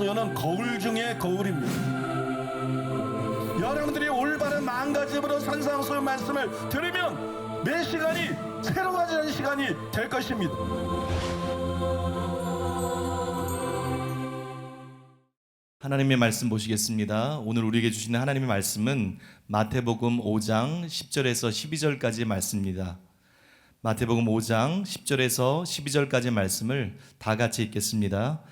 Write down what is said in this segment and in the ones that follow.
산상수훈은 거울 중에 거울입니다. 여러분들이 올바른 마음가짐으로 산상수훈 말씀을 들으면 매 시간이 새로워지는 시간이 될 것입니다. 하나님의 말씀 보시겠습니다. 오늘 우리에게 주시는 하나님의 말씀은 마태복음 5장 10절에서 12절까지의 말씀입니다. 마태복음 5장 10절에서 12절까지의 말씀을 다 같이 읽겠습니다.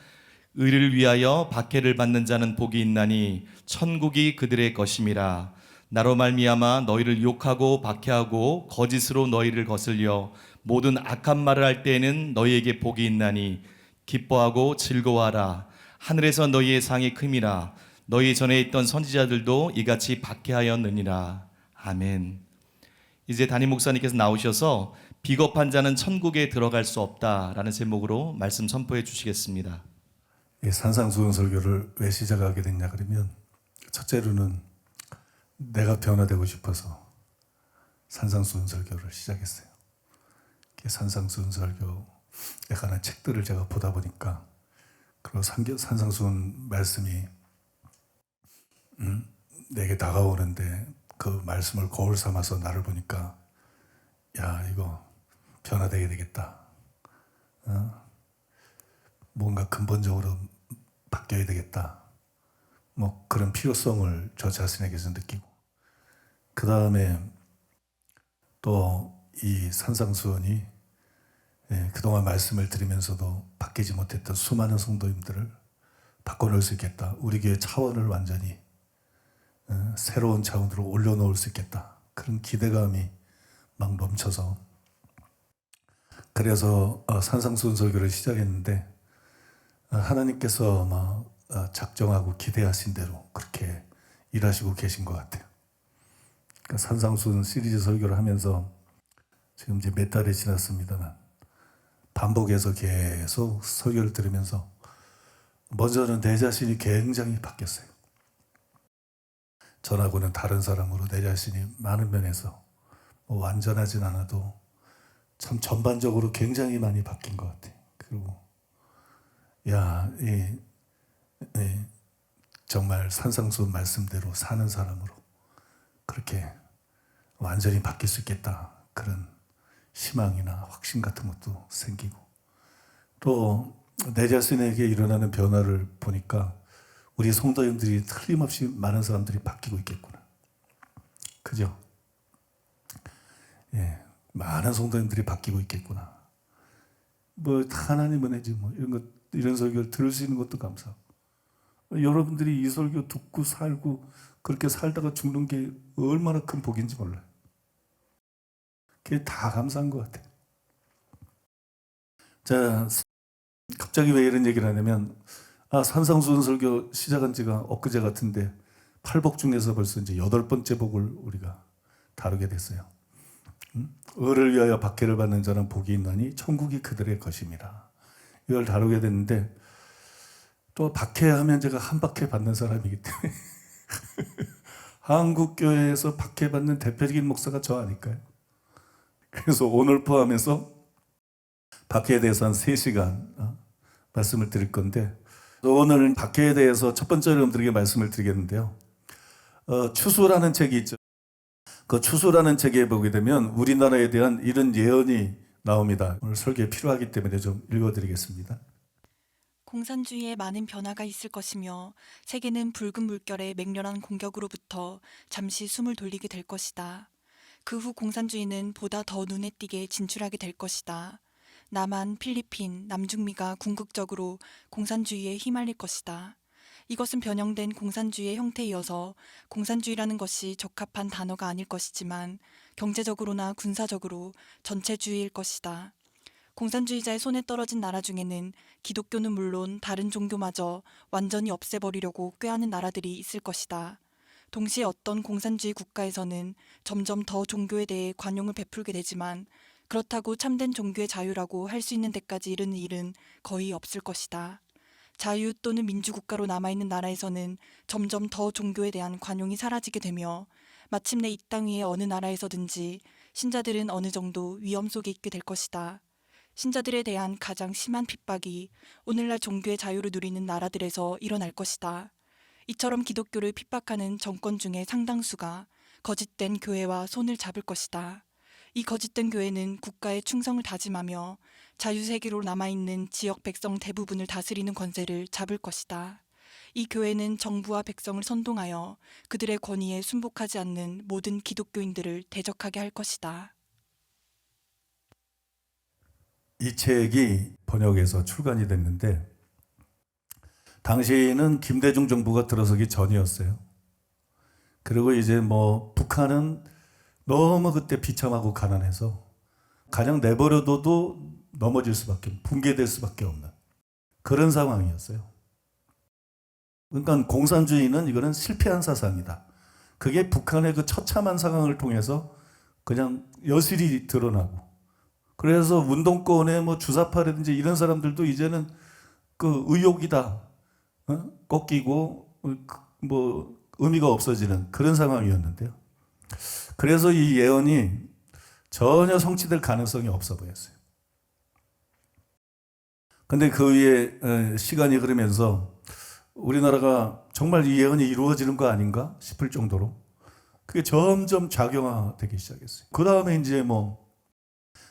의를 위하여 박해를 받는 자는 복이 있나니 천국이 그들의 것임이라. 나로 말미암아 너희를 욕하고 박해하고 거짓으로 너희를 거슬려 모든 악한 말을 할 때에는 너희에게 복이 있나니 기뻐하고 즐거워하라. 하늘에서 너희의 상이 큼이라. 너희 전에 있던 선지자들도 이같이 박해하였느니라. 아멘. 이제 담임 목사님께서 나오셔서 비겁한 자는 천국에 들어갈 수 없다라는 제목으로 말씀 선포해 주시겠습니다. 이 산상수훈 설교를 왜 시작하게 됐냐 그러면, 첫째로는 내가 변화되고 싶어서 산상수훈 설교를 시작했어요. 산상수훈 설교에 관한 책들을 제가 보다 보니까, 그리고 산상수훈 말씀이 내게 다가오는데 그 말씀을 거울 삼아서 나를 보니까, 야, 이거 변화되게 되겠다. 뭔가 근본적으로 바뀌어야 되겠다. 뭐 그런 필요성을 저 자신에게서 느끼고, 그 다음에 또 이 산상수훈이 그동안 말씀을 들으면서도 바뀌지 못했던 수많은 성도님들을 바꿔놓을 수 있겠다. 우리 교회 차원을 완전히 새로운 차원으로 올려놓을 수 있겠다. 그런 기대감이 막 넘쳐서, 그래서 산상수훈 설교를 시작했는데, 하나님께서 작정하고 기대하신 대로 그렇게 일하시고 계신 것 같아요. 그러니까 산상수훈 시리즈 설교를 하면서 지금 이제 몇 달이 지났습니다만, 반복해서 계속 설교를 들으면서 먼저는 내 자신이 굉장히 바뀌었어요. 전하고는 다른 사람으로 내 자신이 많은 면에서 완전하진 않아도 참 전반적으로 굉장히 많이 바뀐 것 같아요. 그리고 정말 산상수훈 말씀대로 사는 사람으로 그렇게 완전히 바뀔 수 있겠다. 그런 희망이나 확신 같은 것도 생기고, 또 내 자신에게 일어나는 변화를 보니까 우리 성도님들이 틀림없이 많은 사람들이 바뀌고 있겠구나. 그죠? 많은 성도님들이 바뀌고 있겠구나. 하나님 은혜지 이런 설교를 들을 수 있는 것도 감사하고, 여러분들이 이 설교 듣고 살고 그렇게 살다가 죽는 게 얼마나 큰 복인지 몰라요. 그게 다 감사한 것 같아요. 자, 갑자기 왜 이런 얘기를 하냐면, 산상수훈 설교 시작한 지가 엊그제 같은데 8복 중에서 벌써 이제 8번째 복을 우리가 다루게 됐어요. 의를 위하여 박해를 받는 자는 복이 있나니 천국이 그들의 것임이라. 이걸 다루게 됐는데, 또 박해하면 제가 한 박해 받는 사람이기 때문에 한국교회에서 박해받는 대표적인 목사가 저 아닐까요? 그래서 오늘 포함해서 박해에 대해서 한 3시간 말씀을 드릴 건데, 오늘 박해에 대해서 첫 번째로 여러분들에게 말씀을 드리겠는데요. 추수라는 책이 있죠. 그 추수라는 책에 보게 되면 우리나라에 대한 이런 예언이 나옵니다. 오늘 설교에 필요하기 때문에 좀 읽어드리겠습니다. 공산주의에 많은 변화가 있을 것이며 세계는 붉은 물결의 맹렬한 공격으로부터 잠시 숨을 돌리게 될 것이다. 그 후 공산주의는 보다 더 눈에 띄게 진출하게 될 것이다. 남한, 필리핀, 남중미가 궁극적으로 공산주의에 휘말릴 것이다. 이것은 변형된 공산주의의 형태이어서 공산주의라는 것이 적합한 단어가 아닐 것이지만 경제적으로나 군사적으로 전체주의일 것이다. 공산주의자의 손에 떨어진 나라 중에는 기독교는 물론 다른 종교마저 완전히 없애버리려고 꾀하는 나라들이 있을 것이다. 동시에 어떤 공산주의 국가에서는 점점 더 종교에 대해 관용을 베풀게 되지만 그렇다고 참된 종교의 자유라고 할 수 있는 데까지 이르는 일은 거의 없을 것이다. 자유 또는 민주국가로 남아있는 나라에서는 점점 더 종교에 대한 관용이 사라지게 되며 마침내 이 땅 위의 어느 나라에서든지 신자들은 어느 정도 위험 속에 있게 될 것이다. 신자들에 대한 가장 심한 핍박이 오늘날 종교의 자유를 누리는 나라들에서 일어날 것이다. 이처럼 기독교를 핍박하는 정권 중에 상당수가 거짓된 교회와 손을 잡을 것이다. 이 거짓된 교회는 국가의 충성을 다짐하며 자유세계로 남아있는 지역 백성 대부분을 다스리는 권세를 잡을 것이다. 이 교회는 정부와 백성을 선동하여 그들의 권위에 순복하지 않는 모든 기독교인들을 대적하게 할 것이다. 이 책이 번역해서 출간이 됐는데 당시에는 김대중 정부가 들어서기 전이었어요. 그리고 이제 북한은 너무 그때 비참하고 가난해서 가장 내버려둬도 넘어질 수밖에, 붕괴될 수밖에 없는 그런 상황이었어요. 그러니까 공산주의는 이거는 실패한 사상이다. 그게 북한의 그 처참한 상황을 통해서 그냥 여실히 드러나고, 그래서 운동권에 주사파라든지 이런 사람들도 이제는 그 의욕이다, 꺾이고 의미가 없어지는 그런 상황이었는데요. 그래서 이 예언이 전혀 성취될 가능성이 없어 보였어요. 근데 그 위에 시간이 흐르면서 우리나라가 정말 이 예언이 이루어지는 거 아닌가 싶을 정도로 그게 점점 작용화되기 시작했어요. 그 다음에 이제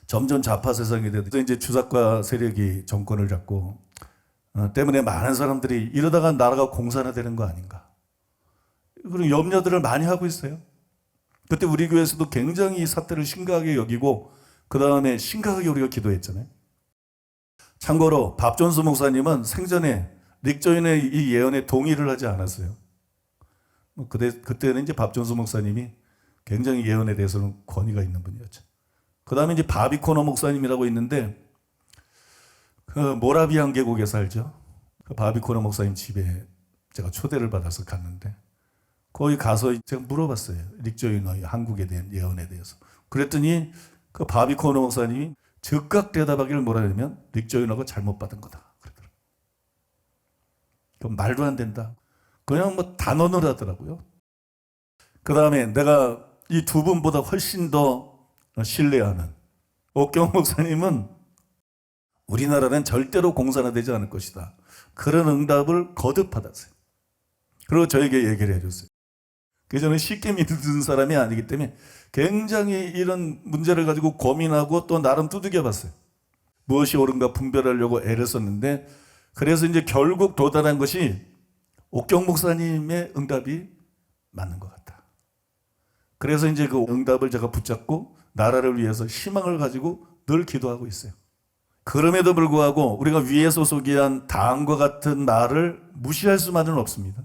점점 좌파 세상이 되도 이제 주사과 세력이 정권을 잡고 때문에 많은 사람들이 이러다가 나라가 공산화되는 거 아닌가, 그런 염려들을 많이 하고 있어요. 그때 우리 교회에서도 굉장히 이 사태를 심각하게 여기고 그 다음에 심각하게 우리가 기도했잖아요. 참고로 밥존스 목사님은 생전에 릭 조인의 이 예언에 동의를 하지 않았어요. 그때는 이제 밥존스 목사님이 굉장히 예언에 대해서는 권위가 있는 분이었죠. 그 다음에 이제 바비 코너 목사님이라고 있는데 그 모라비안 계곡에 살죠. 그 바비 코너 목사님 집에 제가 초대를 받아서 갔는데 거기 가서 제가 물어봤어요. 릭 조이너의 한국에 대한 예언에 대해서. 그랬더니 그 바비 코너 목사님이 즉각 대답하기를 뭐라 하냐면 릭 조이너가 잘못 받은 거다 그러더라고요. 그럼 말도 안 된다. 그냥 단언을 하더라고요. 그 다음에 내가 이 두 분보다 훨씬 더 신뢰하는 옥경 목사님은 우리나라는 절대로 공산화되지 않을 것이다. 그런 응답을 거듭 받았어요. 그리고 저에게 얘기를 해줬어요. 저는 쉽게 믿는 사람이 아니기 때문에 굉장히 이런 문제를 가지고 고민하고 또 나름 두들겨 봤어요. 무엇이 옳은가 분별하려고 애를 썼는데, 그래서 이제 결국 도달한 것이 옥경 목사님의 응답이 맞는 것 같다. 그래서 이제 그 응답을 제가 붙잡고 나라를 위해서 희망을 가지고 늘 기도하고 있어요. 그럼에도 불구하고 우리가 위에 소속이한 당과 같은 말을 무시할 수만은 없습니다.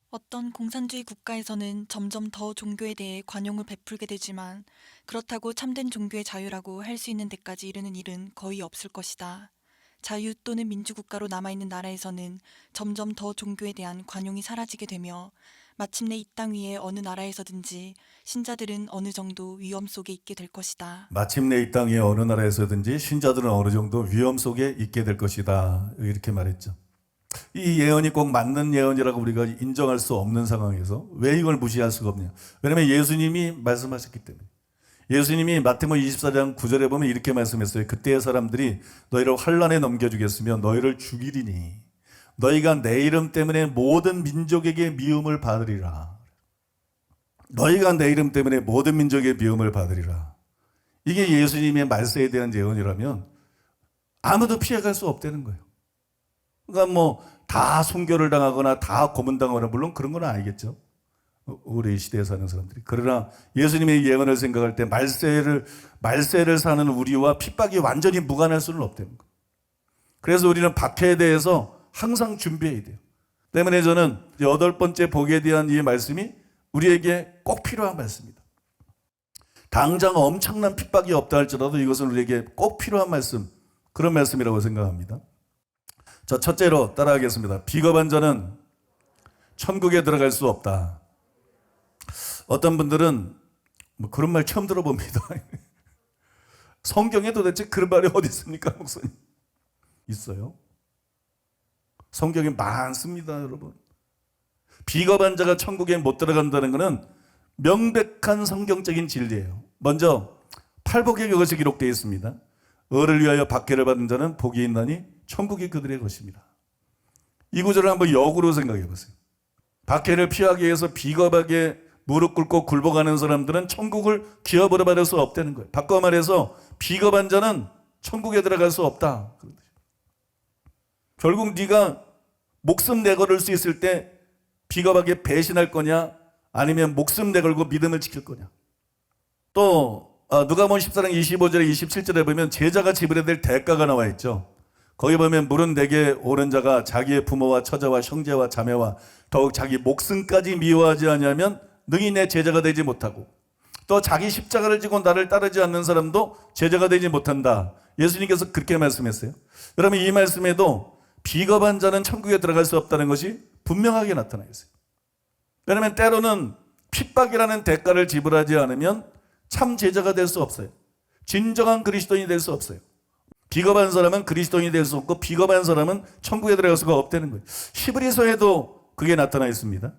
어떤 공산주의 국가에서는 점점 더 종교에 대해 관용을 베풀게 되지만 그렇다고 참된 종교의 자유라고 할 수 있는 데까지 이르는 일은 거의 없을 것이다. 자유 또는 민주국가로 남아있는 나라에서는 점점 더 종교에 대한 관용이 사라지게 되며 마침내 이 땅 위의 어느 나라에서든지 신자들은 어느 정도 위험 속에 있게 될 것이다. 마침내 이 땅의 어느 나라에서든지 신자들은 어느 정도 위험 속에 있게 될 것이다. 이렇게 말했죠. 이 예언이 꼭 맞는 예언이라고 우리가 인정할 수 없는 상황에서 왜 이걸 무시할 수가 없냐. 왜냐하면 예수님이 말씀하셨기 때문에. 예수님이 마태복음 24장 9절에 보면 이렇게 말씀했어요. 그때의 사람들이 너희를 환란에 넘겨주겠으며 너희를 죽이리니 너희가 내 이름 때문에 모든 민족에게 미움을 받으리라. 너희가 내 이름 때문에 모든 민족에게 미움을 받으리라. 이게 예수님의 말세에 대한 예언이라면 아무도 피해갈 수 없다는 거예요. 그러니까 다 순교를 당하거나 다 고문당하거나, 물론 그런 건 아니겠죠. 우리 시대에 사는 사람들이. 그러나 예수님의 예언을 생각할 때 말세를 사는 우리와 핍박이 완전히 무관할 수는 없다는 거예요. 그래서 우리는 박해에 대해서 항상 준비해야 돼요. 때문에 저는 8번째 복에 대한 이 말씀이 우리에게 꼭 필요한 말씀입니다. 당장 엄청난 핍박이 없다 할지라도 이것은 우리에게 꼭 필요한 말씀, 그런 말씀이라고 생각합니다. 자, 첫째로 따라하겠습니다. 비겁한 자는 천국에 들어갈 수 없다. 어떤 분들은 그런 말 처음 들어봅니다. 성경에 도대체 그런 말이 어디 있습니까, 목사님? 있어요. 성경에 많습니다, 여러분. 비겁한 자가 천국에 못 들어간다는 것은 명백한 성경적인 진리예요. 먼저 팔복에 그것이 기록되어 있습니다. 을을 위하여 박해를 받는 자는 복이 있나니 천국이 그들의 것입니다. 이 구절을 한번 역으로 생각해 보세요. 박해를 피하기 위해서 비겁하게 무릎 꿇고 굴복하는 사람들은 천국을 기업으로 받을 수 없다는 거예요. 바꿔 말해서 비겁한 자는 천국에 들어갈 수 없다. 결국 네가 목숨 내걸을 수 있을 때 비겁하게 배신할 거냐, 아니면 목숨 내걸고 믿음을 지킬 거냐. 또 누가복음 14장 25절에 27절에 보면 제자가 지불해야 될 대가가 나와 있죠. 거기 보면 물은 내게 오른 자가 자기의 부모와 처자와 형제와 자매와 더욱 자기 목숨까지 미워하지 않으면 능히 내 제자가 되지 못하고, 또 자기 십자가를 지고 나를 따르지 않는 사람도 제자가 되지 못한다. 예수님께서 그렇게 말씀했어요. 여러분, 이 말씀에도 비겁한 자는 천국에 들어갈 수 없다는 것이 분명하게 나타나 있어요. 왜냐하면 때로는 핍박이라는 대가를 지불하지 않으면 참 제자가 될 수 없어요. 진정한 그리스도인이 될 수 없어요. 비겁한 사람은 그리스도인이 될 수 없고, 비겁한 사람은 천국에 들어갈 수가 없다는 거예요. 히브리서에도 그게 나타나 있습니다.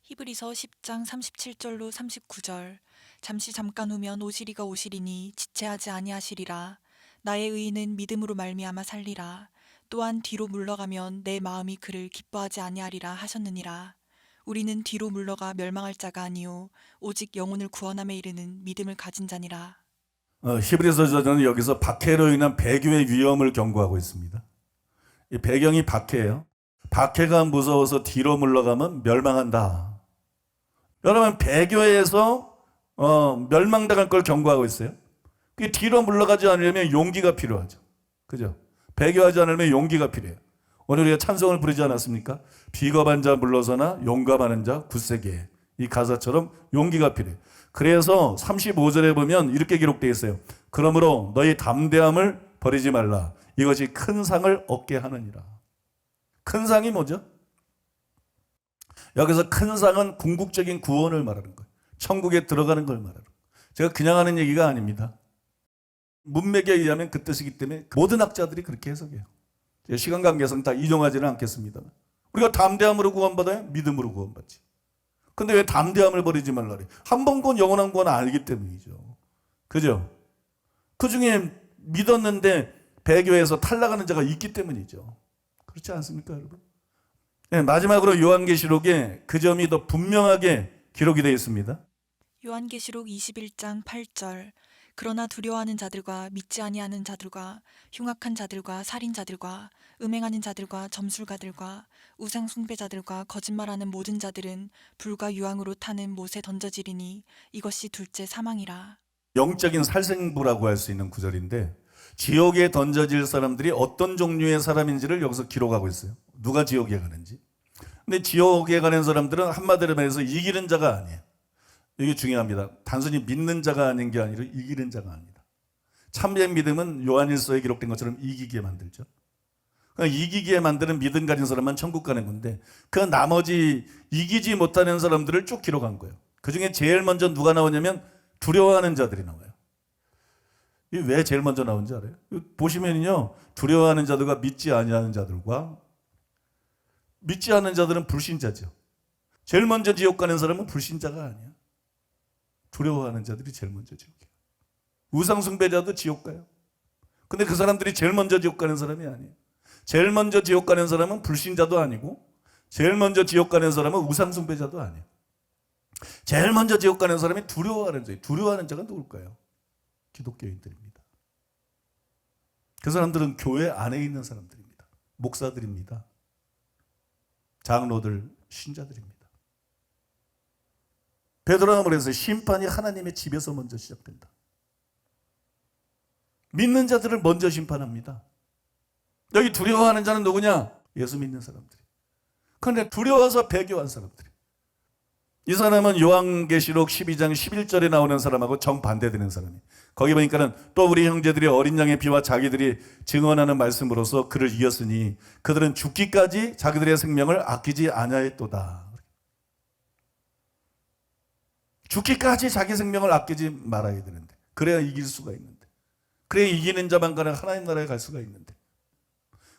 히브리서 10장 37절로 39절. 잠시 잠깐 후면 오시리가 오시리니 지체하지 아니하시리라. 나의 의인은 믿음으로 말미암아 살리라. 또한 뒤로 물러가면 내 마음이 그를 기뻐하지 아니하리라 하셨느니라. 우리는 뒤로 물러가 멸망할 자가 아니요 오직 영혼을 구원함에 이르는 믿음을 가진 자니라. 히브리서 저자는 여기서 박해로 인한 배교의 위험을 경고하고 있습니다. 이 배경이 박해예요. 박해가 무서워서 뒤로 물러가면 멸망한다. 여러분, 배교에서 멸망당할 걸 경고하고 있어요. 그 뒤로 물러가지 않으려면 용기가 필요하죠. 그죠? 배교하지 않으면 용기가 필요해요. 오늘 우리가 찬송을 부르지 않았습니까? 비겁한 자 물러서나 용감하는 자 굳세게. 이 가사처럼 용기가 필요해요. 그래서 35절에 보면 이렇게 기록되어 있어요. 그러므로 너희 담대함을 버리지 말라. 이것이 큰 상을 얻게 하느니라. 큰 상이 뭐죠? 여기서 큰 상은 궁극적인 구원을 말하는 거예요. 천국에 들어가는 걸 말하는 거예요. 제가 그냥 하는 얘기가 아닙니다. 문맥에 의하면 그 뜻이기 때문에 모든 학자들이 그렇게 해석해요. 시간 관계상 다 인용하지는 않겠습니다만, 우리가 담대함으로 구원받아요? 믿음으로 구원받지. 근데 왜 담대함을 버리지 말라 그래? 한 번 구원, 영원한 구원 알기 때문이죠. 그죠? 그 중에 믿었는데 배교에서 탈락하는 자가 있기 때문이죠. 그렇지 않습니까, 여러분? 네, 마지막으로 요한계시록에 그 점이 더 분명하게 기록이 되어 있습니다. 요한계시록 21장 8절. 그러나 두려워하는 자들과 믿지 아니하는 자들과 흉악한 자들과 살인자들과 음행하는 자들과 점술가들과 우상 숭배자들과 거짓말하는 모든 자들은 불과 유황으로 타는 못에 던져지리니 이것이 둘째 사망이라. 영적인 살생부라고 할 수 있는 구절인데, 지옥에 던져질 사람들이 어떤 종류의 사람인지를 여기서 기록하고 있어요. 누가 지옥에 가는지. 근데 지옥에 가는 사람들은 한마디로 말해서 이기는 자가 아니에요. 이게 중요합니다. 단순히 믿는 자가 아닌 게 아니라 이기는 자가 아니다. 참된 믿음은 요한일서에 기록된 것처럼 이기게 만들죠. 그러니까 이기게 만드는 믿음 가진 사람만 천국 가는 건데, 그 나머지 이기지 못하는 사람들을 쭉 기록한 거예요. 그 중에 제일 먼저 누가 나오냐면 두려워하는 자들이 나와요. 이게 왜 제일 먼저 나온지 알아요? 보시면요, 두려워하는 자들과 믿지 아니하는 자들과, 믿지 않는 자들은 불신자죠. 제일 먼저 지옥 가는 사람은 불신자가 아니야. 두려워하는 자들이 제일 먼저 지옥 가요. 우상숭배자도 지옥 가요. 근데 그 사람들이 제일 먼저 지옥 가는 사람이 아니에요. 제일 먼저 지옥 가는 사람은 불신자도 아니고, 제일 먼저 지옥 가는 사람은 우상숭배자도 아니에요. 제일 먼저 지옥 가는 사람이 두려워하는 자예요. 두려워하는 자가 누굴까요? 기독교인들입니다. 그 사람들은 교회 안에 있는 사람들입니다. 목사들입니다. 장로들, 신자들입니다. 베드로가 그래서 심판이 하나님의 집에서 먼저 시작된다. 믿는 자들을 먼저 심판합니다. 여기 두려워하는 자는 누구냐? 예수 믿는 사람들이. 그런데 두려워서 배교한 사람들이. 이 사람은 요한계시록 12장 11절에 나오는 사람하고 정반대되는 사람이. 거기 보니까는 또 우리 형제들이 어린 양의 피와 자기들이 증언하는 말씀으로서 그를 이겼으니 그들은 죽기까지 자기들의 생명을 아끼지 아니하였도다. 죽기까지 자기 생명을 아끼지 말아야 되는데, 그래야 이길 수가 있는데, 그래야 이기는 자만 가는 하나님 나라에 갈 수가 있는데,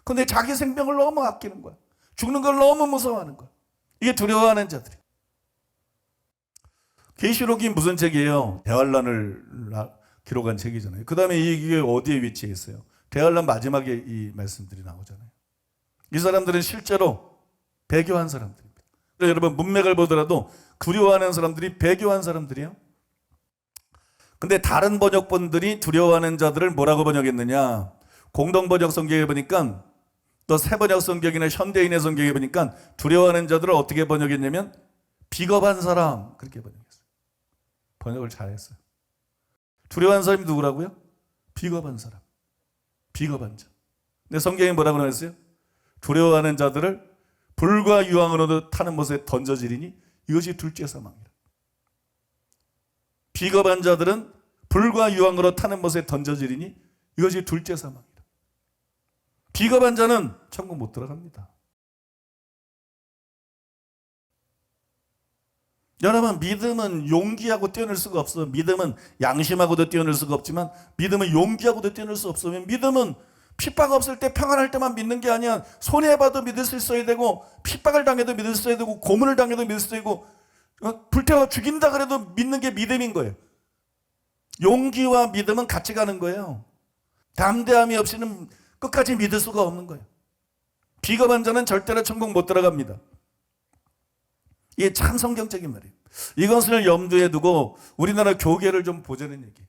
근데 자기 생명을 너무 아끼는 거야. 죽는 걸 너무 무서워하는 거야. 이게 두려워하는 자들이. 계시록이 무슨 책이에요? 대환란을 기록한 책이잖아요. 그 다음에 이게 어디에 위치해 있어요? 대환란 마지막에 이 말씀들이 나오잖아요. 이 사람들은 실제로 배교한 사람들입니다. 여러분 문맥을 보더라도 두려워하는 사람들이 배교한 사람들이에요. 근데 다른 번역본들이 두려워하는 자들을 뭐라고 번역했느냐? 공동번역 성경에 보니까 또 새번역 성경이나 현대인의 성경에 보니까 두려워하는 자들을 어떻게 번역했냐면 비겁한 사람 그렇게 번역했어요. 번역을 잘했어요. 두려워하는 사람이 누구라고요? 비겁한 사람. 비겁한 자. 근데 성경에 뭐라고 나왔어요? 두려워하는 자들을 불과 유황으로 타는 못에 던져지리니 이것이 둘째 사망이라. 비겁한 자들은 불과 유황으로 타는 못에 던져지리니 이것이 둘째 사망이라. 비겁한 자는 천국 못 들어갑니다. 여러분 믿음은 용기하고 뛰어놀 수가 없어. 믿음은 양심하고도 뛰어놀 수가 없지만 믿음은 용기하고도 뛰어놀 수 없어. 믿음은 핍박 없을 때 평안할 때만 믿는 게 아니야. 손해봐도 믿을 수 있어야 되고 핍박을 당해도 믿을 수 있어야 되고 고문을 당해도 믿을 수 있고 불태워 죽인다 그래도 믿는 게 믿음인 거예요. 용기와 믿음은 같이 가는 거예요. 담대함이 없이는 끝까지 믿을 수가 없는 거예요. 비겁한 자는 절대로 천국 못 들어갑니다. 이게 참 성경적인 말이에요. 이것을 염두에 두고 우리나라 교계를 좀 보자는 얘기.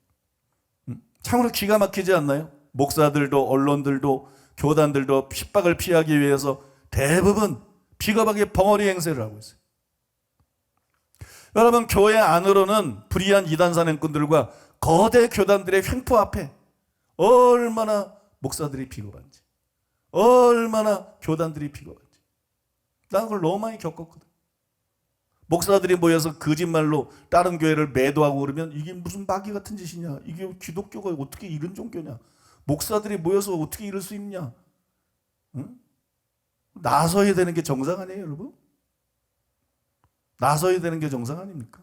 참으로 기가 막히지 않나요? 목사들도 언론들도 교단들도 핍박을 피하기 위해서 대부분 비겁하게 벙어리 행세를 하고 있어요. 여러분 교회 안으로는 불의한 이단 사냥꾼들과 거대 교단들의 횡포 앞에 얼마나 목사들이 비겁한지 얼마나 교단들이 비겁한지 난 그걸 너무 많이 겪었거든. 목사들이 모여서 거짓말로 다른 교회를 매도하고 그러면 이게 무슨 마귀 같은 짓이냐, 이게 기독교가 어떻게 이런 종교냐, 목사들이 모여서 어떻게 이럴 수 있냐. 응? 나서야 되는 게 정상 아니에요 여러분? 나서야 되는 게 정상 아닙니까?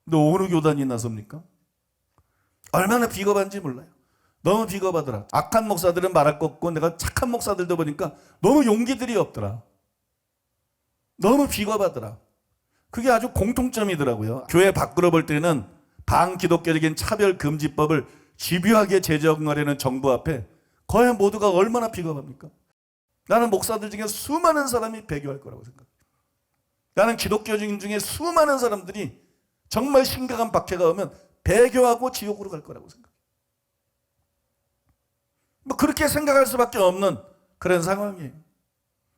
근데 어느 교단이 나섭니까? 얼마나 비겁한지 몰라요. 너무 비겁하더라. 악한 목사들은 말할 것 없고 내가 착한 목사들도 보니까 너무 용기들이 없더라. 너무 비겁하더라. 그게 아주 공통점이더라고요. 교회 밖으로 볼 때는 반기독교적인 차별금지법을 집요하게 제정하려는 정부 앞에 거의 모두가 얼마나 비겁합니까? 나는 목사들 중에 수많은 사람이 배교할 거라고 생각해요. 나는 기독교인 중에 수많은 사람들이 정말 심각한 박해가 오면 배교하고 지옥으로 갈 거라고 생각해요. 뭐 그렇게 생각할 수밖에 없는 그런 상황이에요.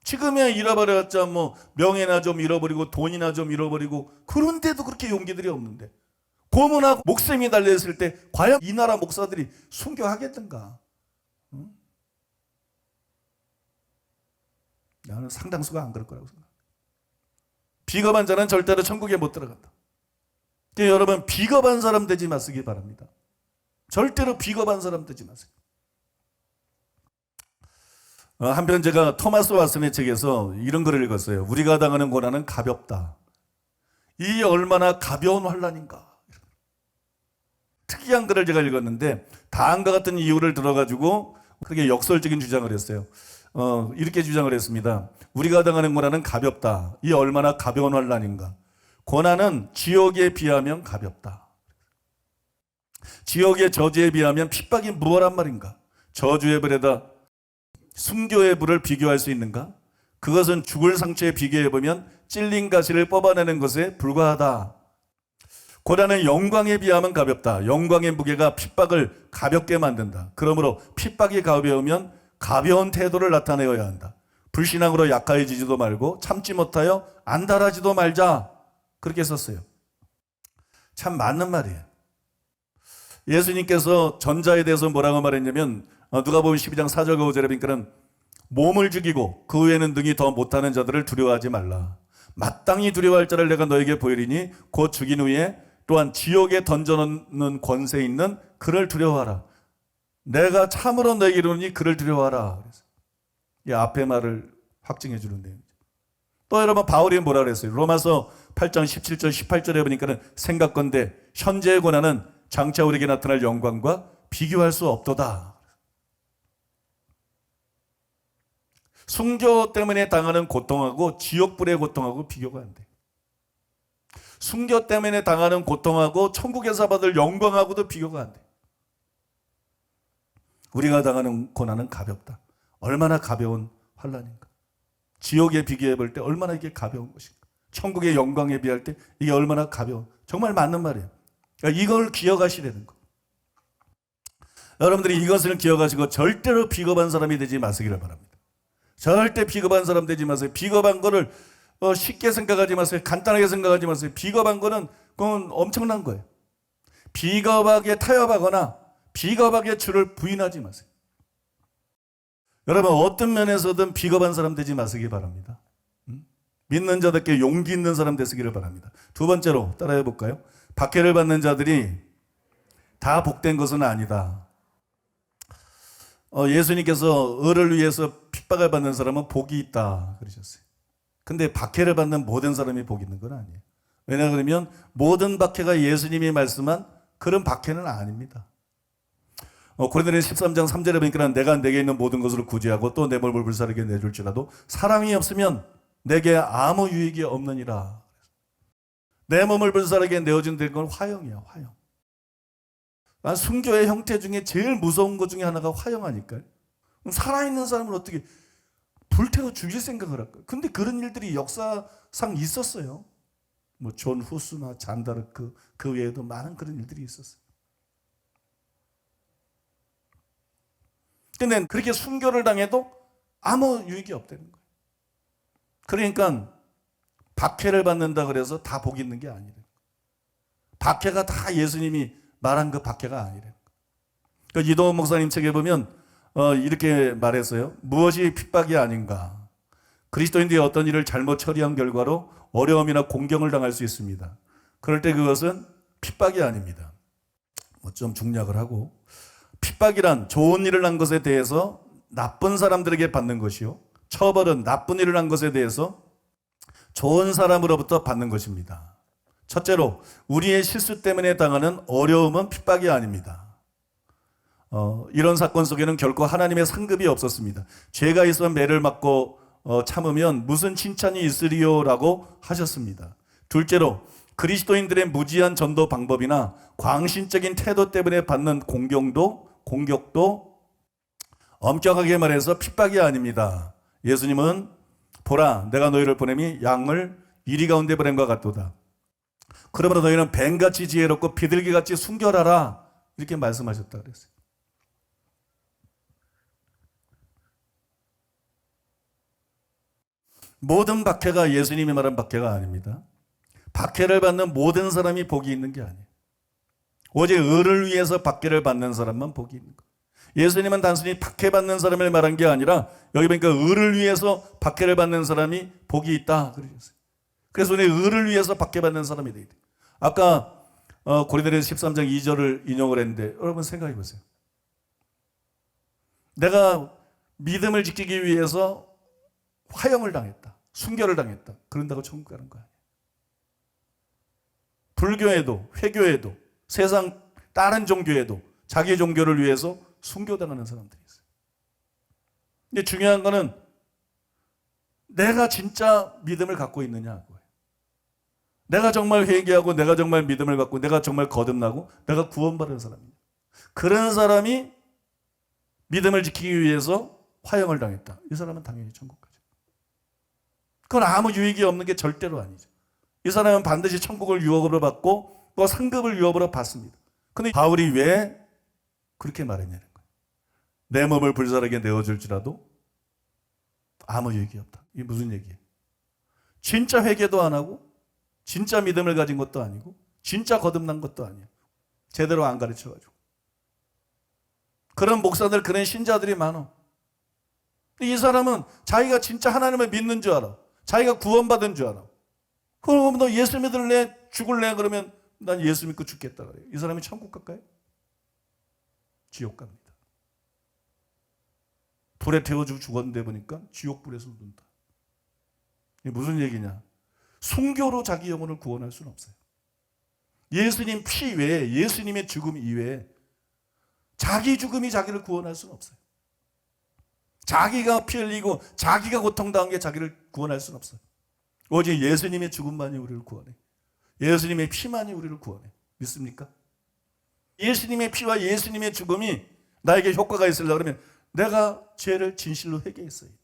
지금이야 잃어버렸자 뭐 명예나 좀 잃어버리고 돈이나 좀 잃어버리고 그런데도 그렇게 용기들이 없는데 고문하고 목숨이 달려있을 때 과연 이 나라 목사들이 순교하겠던가? 응? 나는 상당수가 안 그럴 거라고 생각해요. 비겁한 자는 절대로 천국에 못 들어간다. 여러분 비겁한 사람 되지 마시기 바랍니다. 절대로 비겁한 사람 되지 마세요. 한편 제가 토마스 왓슨의 책에서 이런 글을 읽었어요. 우리가 당하는 고난은 가볍다. 이 얼마나 가벼운 환난인가. 특이한 글을 제가 읽었는데 다음과 같은 이유를 들어가지고 그렇게 역설적인 주장을 했어요. 이렇게 주장을 했습니다. 우리가 당하는 고난은 가볍다. 이 얼마나 가벼운 환난인가. 고난은 지옥에 비하면 가볍다. 지옥의 저주에 비하면 핍박이 무엇란 말인가. 저주의 불에다 순교의 불을 비교할 수 있는가? 그것은 죽을 상처에 비교해보면 찔린 가시를 뽑아내는 것에 불과하다. 고난은 영광에 비하면 가볍다. 영광의 무게가 핍박을 가볍게 만든다. 그러므로 핍박이 가벼우면 가벼운 태도를 나타내어야 한다. 불신앙으로 약해지지도 말고 참지 못하여 안달하지도 말자. 그렇게 썼어요. 참 맞는 말이에요. 예수님께서 전자에 대해서 뭐라고 말했냐면 누가복음 12장 4절과 5절에 보니까는 몸을 죽이고 그 외에는 능히 더 못하는 자들을 두려워하지 말라. 마땅히 두려워할 자를 내가 너에게 보이리니 곧 죽인 후에 또한 지옥에 던져놓는 권세 있는 그를 두려워하라. 내가 참으로 너에게 이르노니 그를 두려워하라. 그래서 이 앞에 말을 확증해 주는 내용이죠. 또 여러분 바울이 뭐라 그랬어요? 로마서 8장 17절 18절에 보니까는 생각건대 현재의 고난은 장차 우리에게 나타날 영광과 비교할 수 없도다. 순교 때문에 당하는 고통하고 지옥불의 고통하고 비교가 안 돼. 순교 때문에 당하는 고통하고 천국에서 받을 영광하고도 비교가 안 돼. 우리가 당하는 고난은 가볍다. 얼마나 가벼운 환난인가. 지옥에 비교해 볼 때 얼마나 이게 가벼운 것인가. 천국의 영광에 비할 때 이게 얼마나 가벼운, 정말 맞는 말이에요. 그러니까 이걸 기억하시라는 거. 여러분들이 이것을 기억하시고 절대로 비겁한 사람이 되지 마시기를 바랍니다. 절대 비겁한 사람 되지 마세요. 비겁한 거를 쉽게 생각하지 마세요. 간단하게 생각하지 마세요. 비겁한 거는 그건 엄청난 거예요. 비겁하게 타협하거나 비겁하게 주를 부인하지 마세요. 여러분 어떤 면에서든 비겁한 사람 되지 마시기 바랍니다. 믿는 자들께 용기 있는 사람 되시기를 바랍니다. 두 번째로 따라해 볼까요? 박해를 받는 자들이 다 복된 것은 아니다. 예수님께서 을을 위해서 핍박을 받는 사람은 복이 있다 그러셨어요. 근데 박해를 받는 모든 사람이 복이 있는 건 아니에요. 왜냐 그러면 모든 박해가 예수님이 말씀한 그런 박해는 아닙니다. 고린도전서 13장 3절에 보니까 내가 내게 있는 모든 것을 구제하고 또 내 몸을 불사르게 내줄지라도 사랑이 없으면 내게 아무 유익이 없느니라. 내 몸을 불사르게 내어준다는 건 화형이야, 화형. 난 순교의 형태 중에 제일 무서운 것 중에 하나가 화형 아닐까요? 살아있는 사람을 어떻게 불태워 죽일 생각을 할까요? 근데 그런 일들이 역사상 있었어요. 뭐 존 후스나 잔다르크 그 외에도 많은 그런 일들이 있었어요. 근데 그렇게 순교를 당해도 아무 유익이 없다는 거예요. 그러니까 박해를 받는다 그래서 다 복이 있는 게 아니래요. 박해가 다 예수님이 말한 그 박해가 아니래요. 그러니까 이동훈 목사님 책에 보면 이렇게 말했어요. 무엇이 핍박이 아닌가. 그리스도인들이 어떤 일을 잘못 처리한 결과로 어려움이나 공경을 당할 수 있습니다. 그럴 때 그것은 핍박이 아닙니다. 좀 중략을 하고 핍박이란 좋은 일을 한 것에 대해서 나쁜 사람들에게 받는 것이요. 처벌은 나쁜 일을 한 것에 대해서 좋은 사람으로부터 받는 것입니다. 첫째로 우리의 실수 때문에 당하는 어려움은 핍박이 아닙니다. 이런 사건 속에는 결코 하나님의 상급이 없었습니다. 죄가 있어 매를 맞고 참으면 무슨 칭찬이 있으리요라고 하셨습니다. 둘째로 그리스도인들의 무지한 전도 방법이나 광신적인 태도 때문에 받는 공격도 엄격하게 말해서 핍박이 아닙니다. 예수님은 보라 내가 너희를 보냄이 양을 이리 가운데 보냄과 같도다. 그러므로 너희는 뱀같이 지혜롭고 비둘기같이 순결하라 이렇게 말씀하셨다 그랬어요. 모든 박해가 예수님이 말한 박해가 아닙니다. 박해를 받는 모든 사람이 복이 있는 게 아니에요. 오직 을을 위해서 박해를 받는 사람만 복이 있는 거예요. 예수님은 단순히 박해받는 사람을 말한 게 아니라 여기 보니까 을을 위해서 박해를 받는 사람이 복이 있다 그러셨어요. 그래서 우리 을을 위해서 박해받는 사람이 돼야 돼요. 아까 고린도전서 13장 2절을 인용을 했는데 여러분 생각해 보세요. 내가 믿음을 지키기 위해서 화형을 당했다. 순교를 당했다. 그런다고 천국 가는 거 아니에요. 불교에도 회교에도 세상 다른 종교에도 자기 종교를 위해서 순교당하는 사람들이 있어요. 근데 중요한 거는 내가 진짜 믿음을 갖고 있느냐. 내가 정말 회개하고 내가 정말 믿음을 갖고 내가 정말 거듭나고 내가 구원받은 사람이에요. 그런 사람이 믿음을 지키기 위해서 화형을 당했다. 이 사람은 당연히 천국 가죠. 그건 아무 유익이 없는 게 절대로 아니죠. 이 사람은 반드시 천국을 유업으로 받고 또 상급을 유업으로 받습니다. 근데 바울이 왜 그렇게 말했냐는 거예요. 내 몸을 불사르게 내어줄지라도 아무 유익이 없다. 이게 무슨 얘기예요? 진짜 회개도 안 하고 진짜 믿음을 가진 것도 아니고 진짜 거듭난 것도 아니에요. 제대로 안 가르쳐가지고. 그런 목사들, 그런 신자들이 많아. 이 사람은 자기가 진짜 하나님을 믿는 줄 알아. 자기가 구원받은 줄 알아. 그럼 너 예수 믿을래? 죽을래? 그러면 난 예수 믿고 죽겠다 그래요. 이 사람이 천국 갈까요? 지옥 갑니다. 불에 태워주고 죽었는데 보니까 지옥불에서 눈다. 이게 무슨 얘기냐? 순교로 자기 영혼을 구원할 수는 없어요. 예수님 피 외에, 예수님의 죽음 이외에 자기 죽음이 자기를 구원할 수는 없어요. 자기가 피 흘리고 자기가 고통당한 게 자기를 구원할 수는 없어요. 오직 예수님의 죽음만이 우리를 구원해. 예수님의 피만이 우리를 구원해. 믿습니까? 예수님의 피와 예수님의 죽음이 나에게 효과가 있으려고 그러면 내가 죄를 진실로 회개했어야 돼.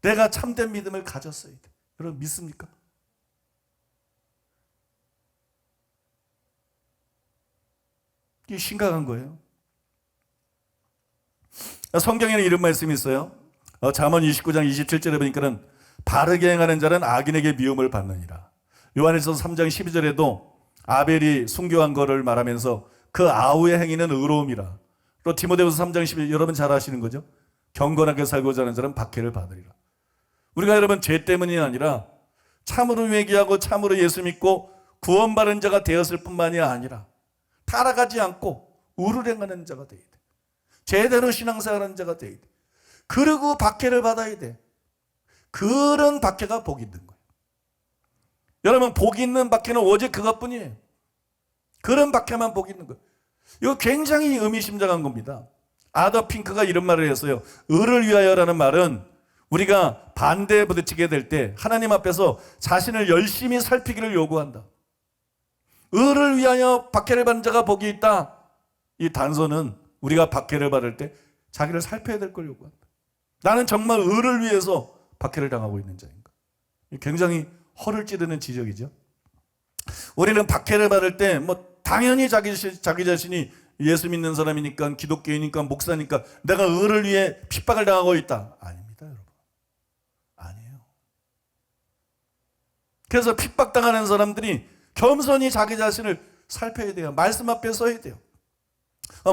내가 참된 믿음을 가졌어야 돼. 여러분 믿습니까? 이게 심각한 거예요. 성경에는 이런 말씀이 있어요. 잠언 29장 27절에 보니까는 바르게 행하는 자는 악인에게 미움을 받느니라. 요한일서 3장 12절에도 아벨이 순교한 거를 말하면서 그 아우의 행위는 의로움이라. 또 디모데후서 3장 12절 여러분 잘 아시는 거죠? 경건하게 살고자 하는 자는 박해를 받으리라. 우리가 여러분 죄 때문이 아니라 참으로 회개하고 참으로 예수 믿고 구원받은 자가 되었을 뿐만이 아니라 타락하지 않고 의를 행하는 자가 되어야 돼. 제대로 신앙생활하는 자가 되어야 돼. 그리고 박해를 받아야 돼. 그런 박해가 복이 있는 거예요. 여러분 복이 있는 박해는 오직 그것뿐이에요. 그런 박해만 복이 있는 거예요. 이거 굉장히 의미심장한 겁니다. 아더 핑크가 이런 말을 했어요. 의를 위하여라는 말은 우리가 반대에 부딪히게 될 때 하나님 앞에서 자신을 열심히 살피기를 요구한다. 의를 위하여 박해를 받는 자가 복이 있다. 이 단서는 우리가 박해를 받을 때 자기를 살펴야 될 걸 요구한다. 나는 정말 의를 위해서 박해를 당하고 있는 자인가? 굉장히 허를 찌르는 지적이죠. 우리는 박해를 받을 때 당연히 자기 자신이 예수 믿는 사람이니까 기독교이니까 목사니까 내가 의를 위해 핍박을 당하고 있다. 아닙니다, 여러분. 아니에요. 그래서 핍박당하는 사람들이 겸손히 자기 자신을 살펴야 돼요. 말씀 앞에 서야 돼요.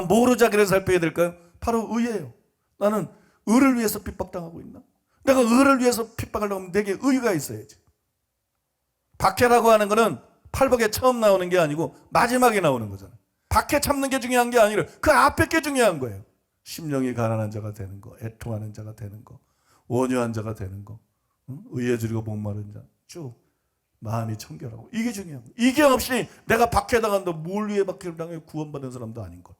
뭐로 자기를 살펴야 될까요? 바로 의예요. 나는 의를 위해서 핍박당하고 있나? 내가 의를 위해서 핍박을 당하면 내게 의가 있어야지. 박해라고 하는 거는 팔복에 처음 나오는 게 아니고 마지막에 나오는 거잖아요. 박해 참는 게 중요한 게 아니라 그 앞에 게 중요한 거예요. 심령이 가난한 자가 되는 거, 애통하는 자가 되는 거, 온유한 자가 되는 거, 의에 줄이고 목마른 자, 쭉 마음이 청결하고 이게 중요한 거예요. 이게 없이 내가 박해당한다. 뭘 위해 박해를 당해? 구원받은 사람도 아닌 거.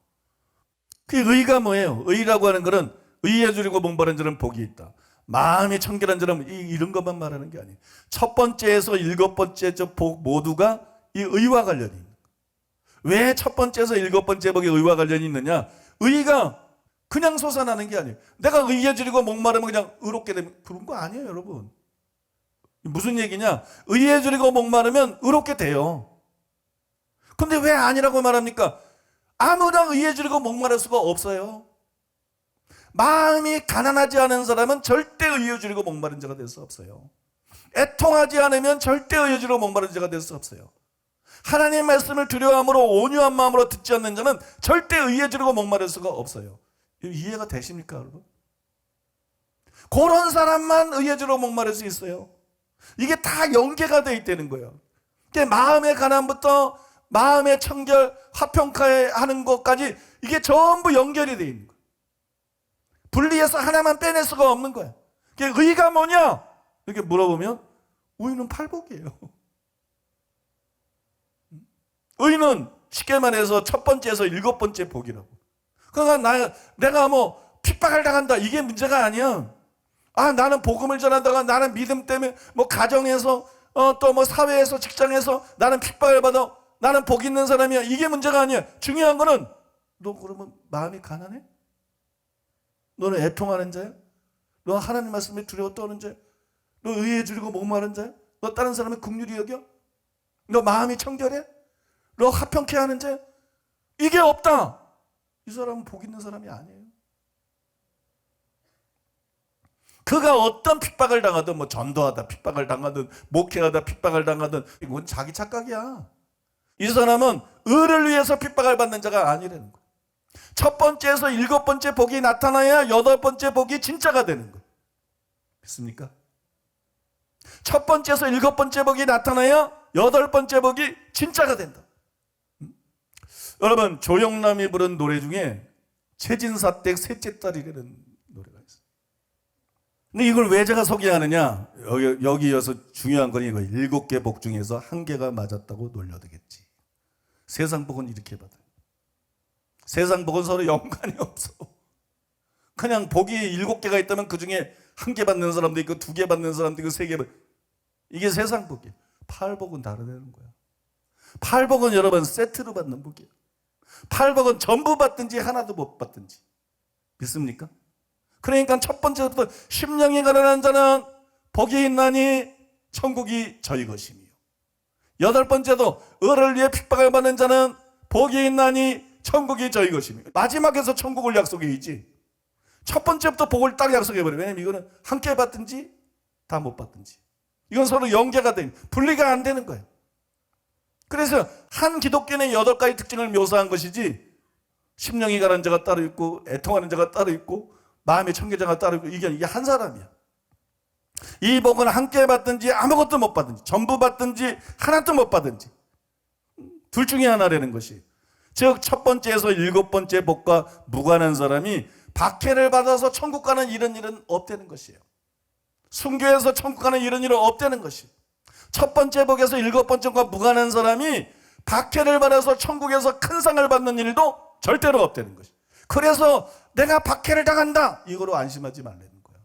그 의가 뭐예요? 의라고 하는 거는 의에 줄이고 목마른 자는 복이 있다. 마음이 청결한 자는 이런 것만 말하는 게 아니에요. 첫 번째에서 일곱 번째 저 복 모두가 이 의와 관련이 있는 거예요. 왜 첫 번째에서 일곱 번째 복이 의와 관련이 있느냐? 의가 그냥 솟아나는 게 아니에요. 내가 의에 줄이고 목마르면 그냥 의롭게 되면 그런 거 아니에요, 여러분. 무슨 얘기냐? 의에 줄이고 목마르면 의롭게 돼요. 근데 왜 아니라고 말합니까? 아무나 의에 줄이고 목마를 수가 없어요. 마음이 가난하지 않은 사람은 절대 의에 줄이고 목마른 자가 될 수 없어요. 애통하지 않으면 절대 의에 줄이고 목마른 자가 될 수 없어요. 하나님의 말씀을 두려워함으로 온유한 마음으로 듣지 않는 자는 절대 의에 줄이고 목마를 수가 없어요. 이해가 되십니까, 여러분? 그런 사람만 의에 줄이고 목마를 수 있어요. 이게 다 연계가 돼 있다는 거예요. 마음의 가난부터 마음의 청결, 화평하는 것까지 이게 전부 연결이 돼 있는 거예요. 분리해서 하나만 빼낼 수가 없는 거예요. 의가 뭐냐? 이렇게 물어보면 의는 팔복이에요. 의는 쉽게 말해서 첫 번째에서 일곱 번째 복이라고. 그러니까 내가 핍박을 당한다 이게 문제가 아니야. 나는 복음을 전한다가 나는 믿음 때문에 가정에서 또 사회에서 직장에서 나는 핍박을 받아 나는 복 있는 사람이야. 이게 문제가 아니야. 중요한 거는 너 그러면 마음이 가난해? 너는 애통하는 자야? 너 하나님 말씀에 두려워 떠는 자야? 너 의에 줄이고 목마른 자야? 너 다른 사람을 긍휼히 여겨? 너 마음이 청결해? 너 화평케 하는 자야? 이게 없다. 이 사람은 복 있는 사람이 아니에요. 그가 어떤 핍박을 당하든 전도하다 핍박을 당하든 목회하다 핍박을 당하든 이건 자기 착각이야. 이 사람은 의를 위해서 핍박을 받는 자가 아니라는 거예요. 첫 번째에서 일곱 번째 복이 나타나야 여덟 번째 복이 진짜가 되는 거예요. 믿습니까? 첫 번째에서 일곱 번째 복이 나타나야 여덟 번째 복이 진짜가 된다. 여러분 조영남이 부른 노래 중에 최진사댁 셋째 딸이라는 노래가 있어요. 근데 이걸 왜 제가 소개하느냐? 여기 이어서 중요한 건 이거 7개 복 중에서 1개가 맞았다고 놀려되겠지. 세상 복은 이렇게 받아요. 세상 복은 서로 연관이 없어. 그냥 복이 7개가 있다면 그 중에 1개 받는 사람도 있고 2개 받는 사람도 있고 3개 받는. 이게 세상 복이에요. 팔복은 다르다는 거야. 팔복은 여러분 세트로 받는 복이에요. 팔복은 전부 받든지 하나도 못 받든지. 믿습니까? 그러니까 첫 번째부터 심령이 가난한 자는 복이 있나니 천국이 저희 것이며, 여덟 번째도 을을 위해 핍박을 받는 자는 복이 있나니 천국이 저희 것이며. 마지막에서 천국을 약속해야지. 첫 번째부터 복을 딱 약속해버려요. 왜냐면 이거는 함께 받든지 다 못 받든지. 이건 서로 연계가 돼, 분리가 안 되는 거예요. 그래서 한 기독교인의 8가지 특징을 묘사한 것이지, 심령이 가난한 자가 따로 있고 애통하는 자가 따로 있고 마음의 청결자가 따로 있고, 이게 한 사람이야. 이 복은 함께 받든지 아무것도 못 받든지, 전부 받든지 하나도 못 받든지, 둘 중에 하나라는 것이. 즉 첫 번째에서 7번째 복과 무관한 사람이 박해를 받아서 천국 가는 이런 일은 없다는 것이에요. 순교해서 천국 가는 이런 일은 없다는 것이. 첫 번째 복에서 7번째과 무관한 사람이 박해를 받아서 천국에서 큰 상을 받는 일도 절대로 없다는 것이. 그래서 내가 박해를 당한다, 이거로 안심하지 말라는 거예요.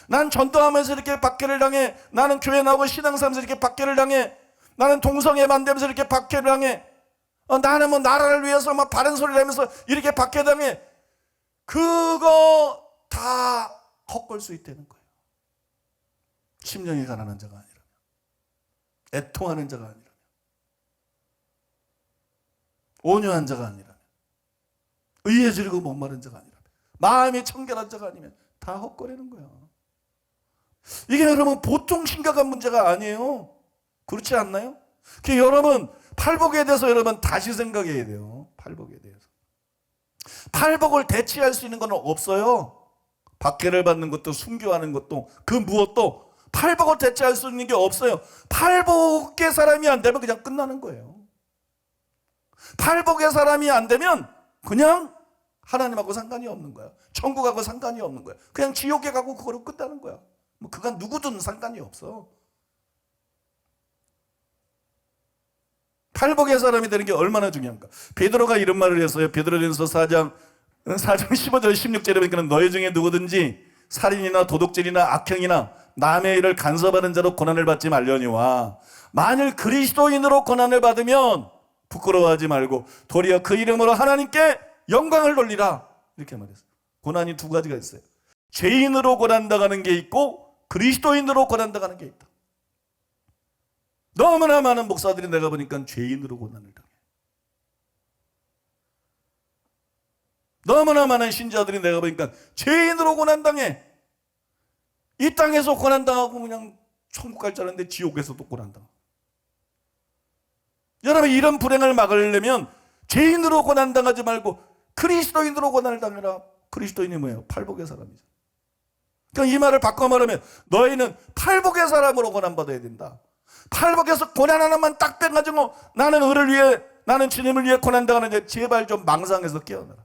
난 전도하면서 이렇게 박해를 당해, 나는 교회 나오고 신앙사하면서 이렇게 박해를 당해, 나는 동성애 만들면서 이렇게 박해를 당해, 나는 뭐 나라를 위해서 막 바른 소리를 하면서 이렇게 박해당해. 그거 다 헛걸 수 있다는 거예요. 심령이 가난한 자가 아니라면, 애통하는 자가 아니라면, 온유한 자가 아니라면, 의에 지르고 목마른 자가 아니라면, 마음이 청결한 자가 아니면 다 헛거리는 거야. 이게 여러분 보통 심각한 문제가 아니에요. 그렇지 않나요? 여러분 팔복에 대해서 여러분 다시 생각해야 돼요. 팔복에 대해서. 팔복을 대체할 수 있는 건 없어요. 박해를 받는 것도 순교하는 것도 그 무엇도 팔복을 대체할 수 있는 게 없어요. 팔복의 사람이 안 되면 그냥 끝나는 거예요. 팔복의 사람이 안 되면 그냥 하나님하고 상관이 없는 거야. 천국하고 상관이 없는 거야. 그냥 지옥에 가고 그거로 끝나는 거야. 뭐 그건 누구든 상관이 없어. 팔복의 사람이 되는 게 얼마나 중요한가. 베드로가 이런 말을 했어요. 베드로전서 4장 15절 16절에 보니까 너희 중에 누구든지 살인이나 도둑질이나 악행이나 남의 일을 간섭하는 자로 고난을 받지 말려니와, 만일 그리스도인으로 고난을 받으면 부끄러워하지 말고 도리어 그 이름으로 하나님께 영광을 돌리라, 이렇게 말했어요. 고난이 두 가지가 있어요. 죄인으로 고난당하는 게 있고 그리스도인으로 고난당하는 게 있다. 너무나 많은 목사들이 내가 보니까 죄인으로 고난을 당해. 너무나 많은 신자들이 내가 보니까 죄인으로 고난당해. 이 땅에서 고난당하고 그냥 천국 갈 줄 알았는데 지옥에서도 고난당하고. 여러분 이런 불행을 막으려면 죄인으로 고난당하지 말고 그리스도인으로 고난을 당해라. 그리스도인이 뭐예요? 팔복의 사람이죠. 그러니까 이 말을 바꿔 말하면 너희는 팔복의 사람으로 고난받아야 된다. 팔복에서 고난 하나만 딱 빼가지고 나는 을을 위해, 나는 주님을 위해 고난당하는데 제발 좀 망상에서 깨어나라.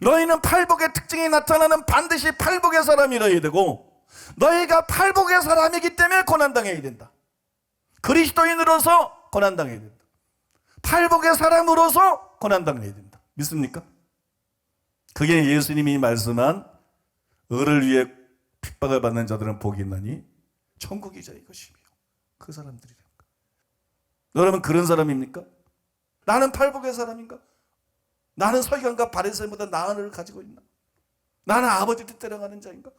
너희는 팔복의 특징이 나타나는 반드시 팔복의 사람이라야 되고, 너희가 팔복의 사람이기 때문에 고난당해야 된다. 그리스도인으로서 고난당해야 된다. 팔복의 사람으로서 고난당해야 된다. 믿습니까? 그게 예수님이 말씀한 을을 위해 핍박을 받는 자들은 복이 있나니 천국이 저희 것이며, 그 사람들이랍니다. 여러분 그런 사람입니까? 나는 팔복의 사람인가? 나는 서기관과 바리새인보다 나은 을을 가지고 있나? 나는 아버지 뜻대로 가는 자인가?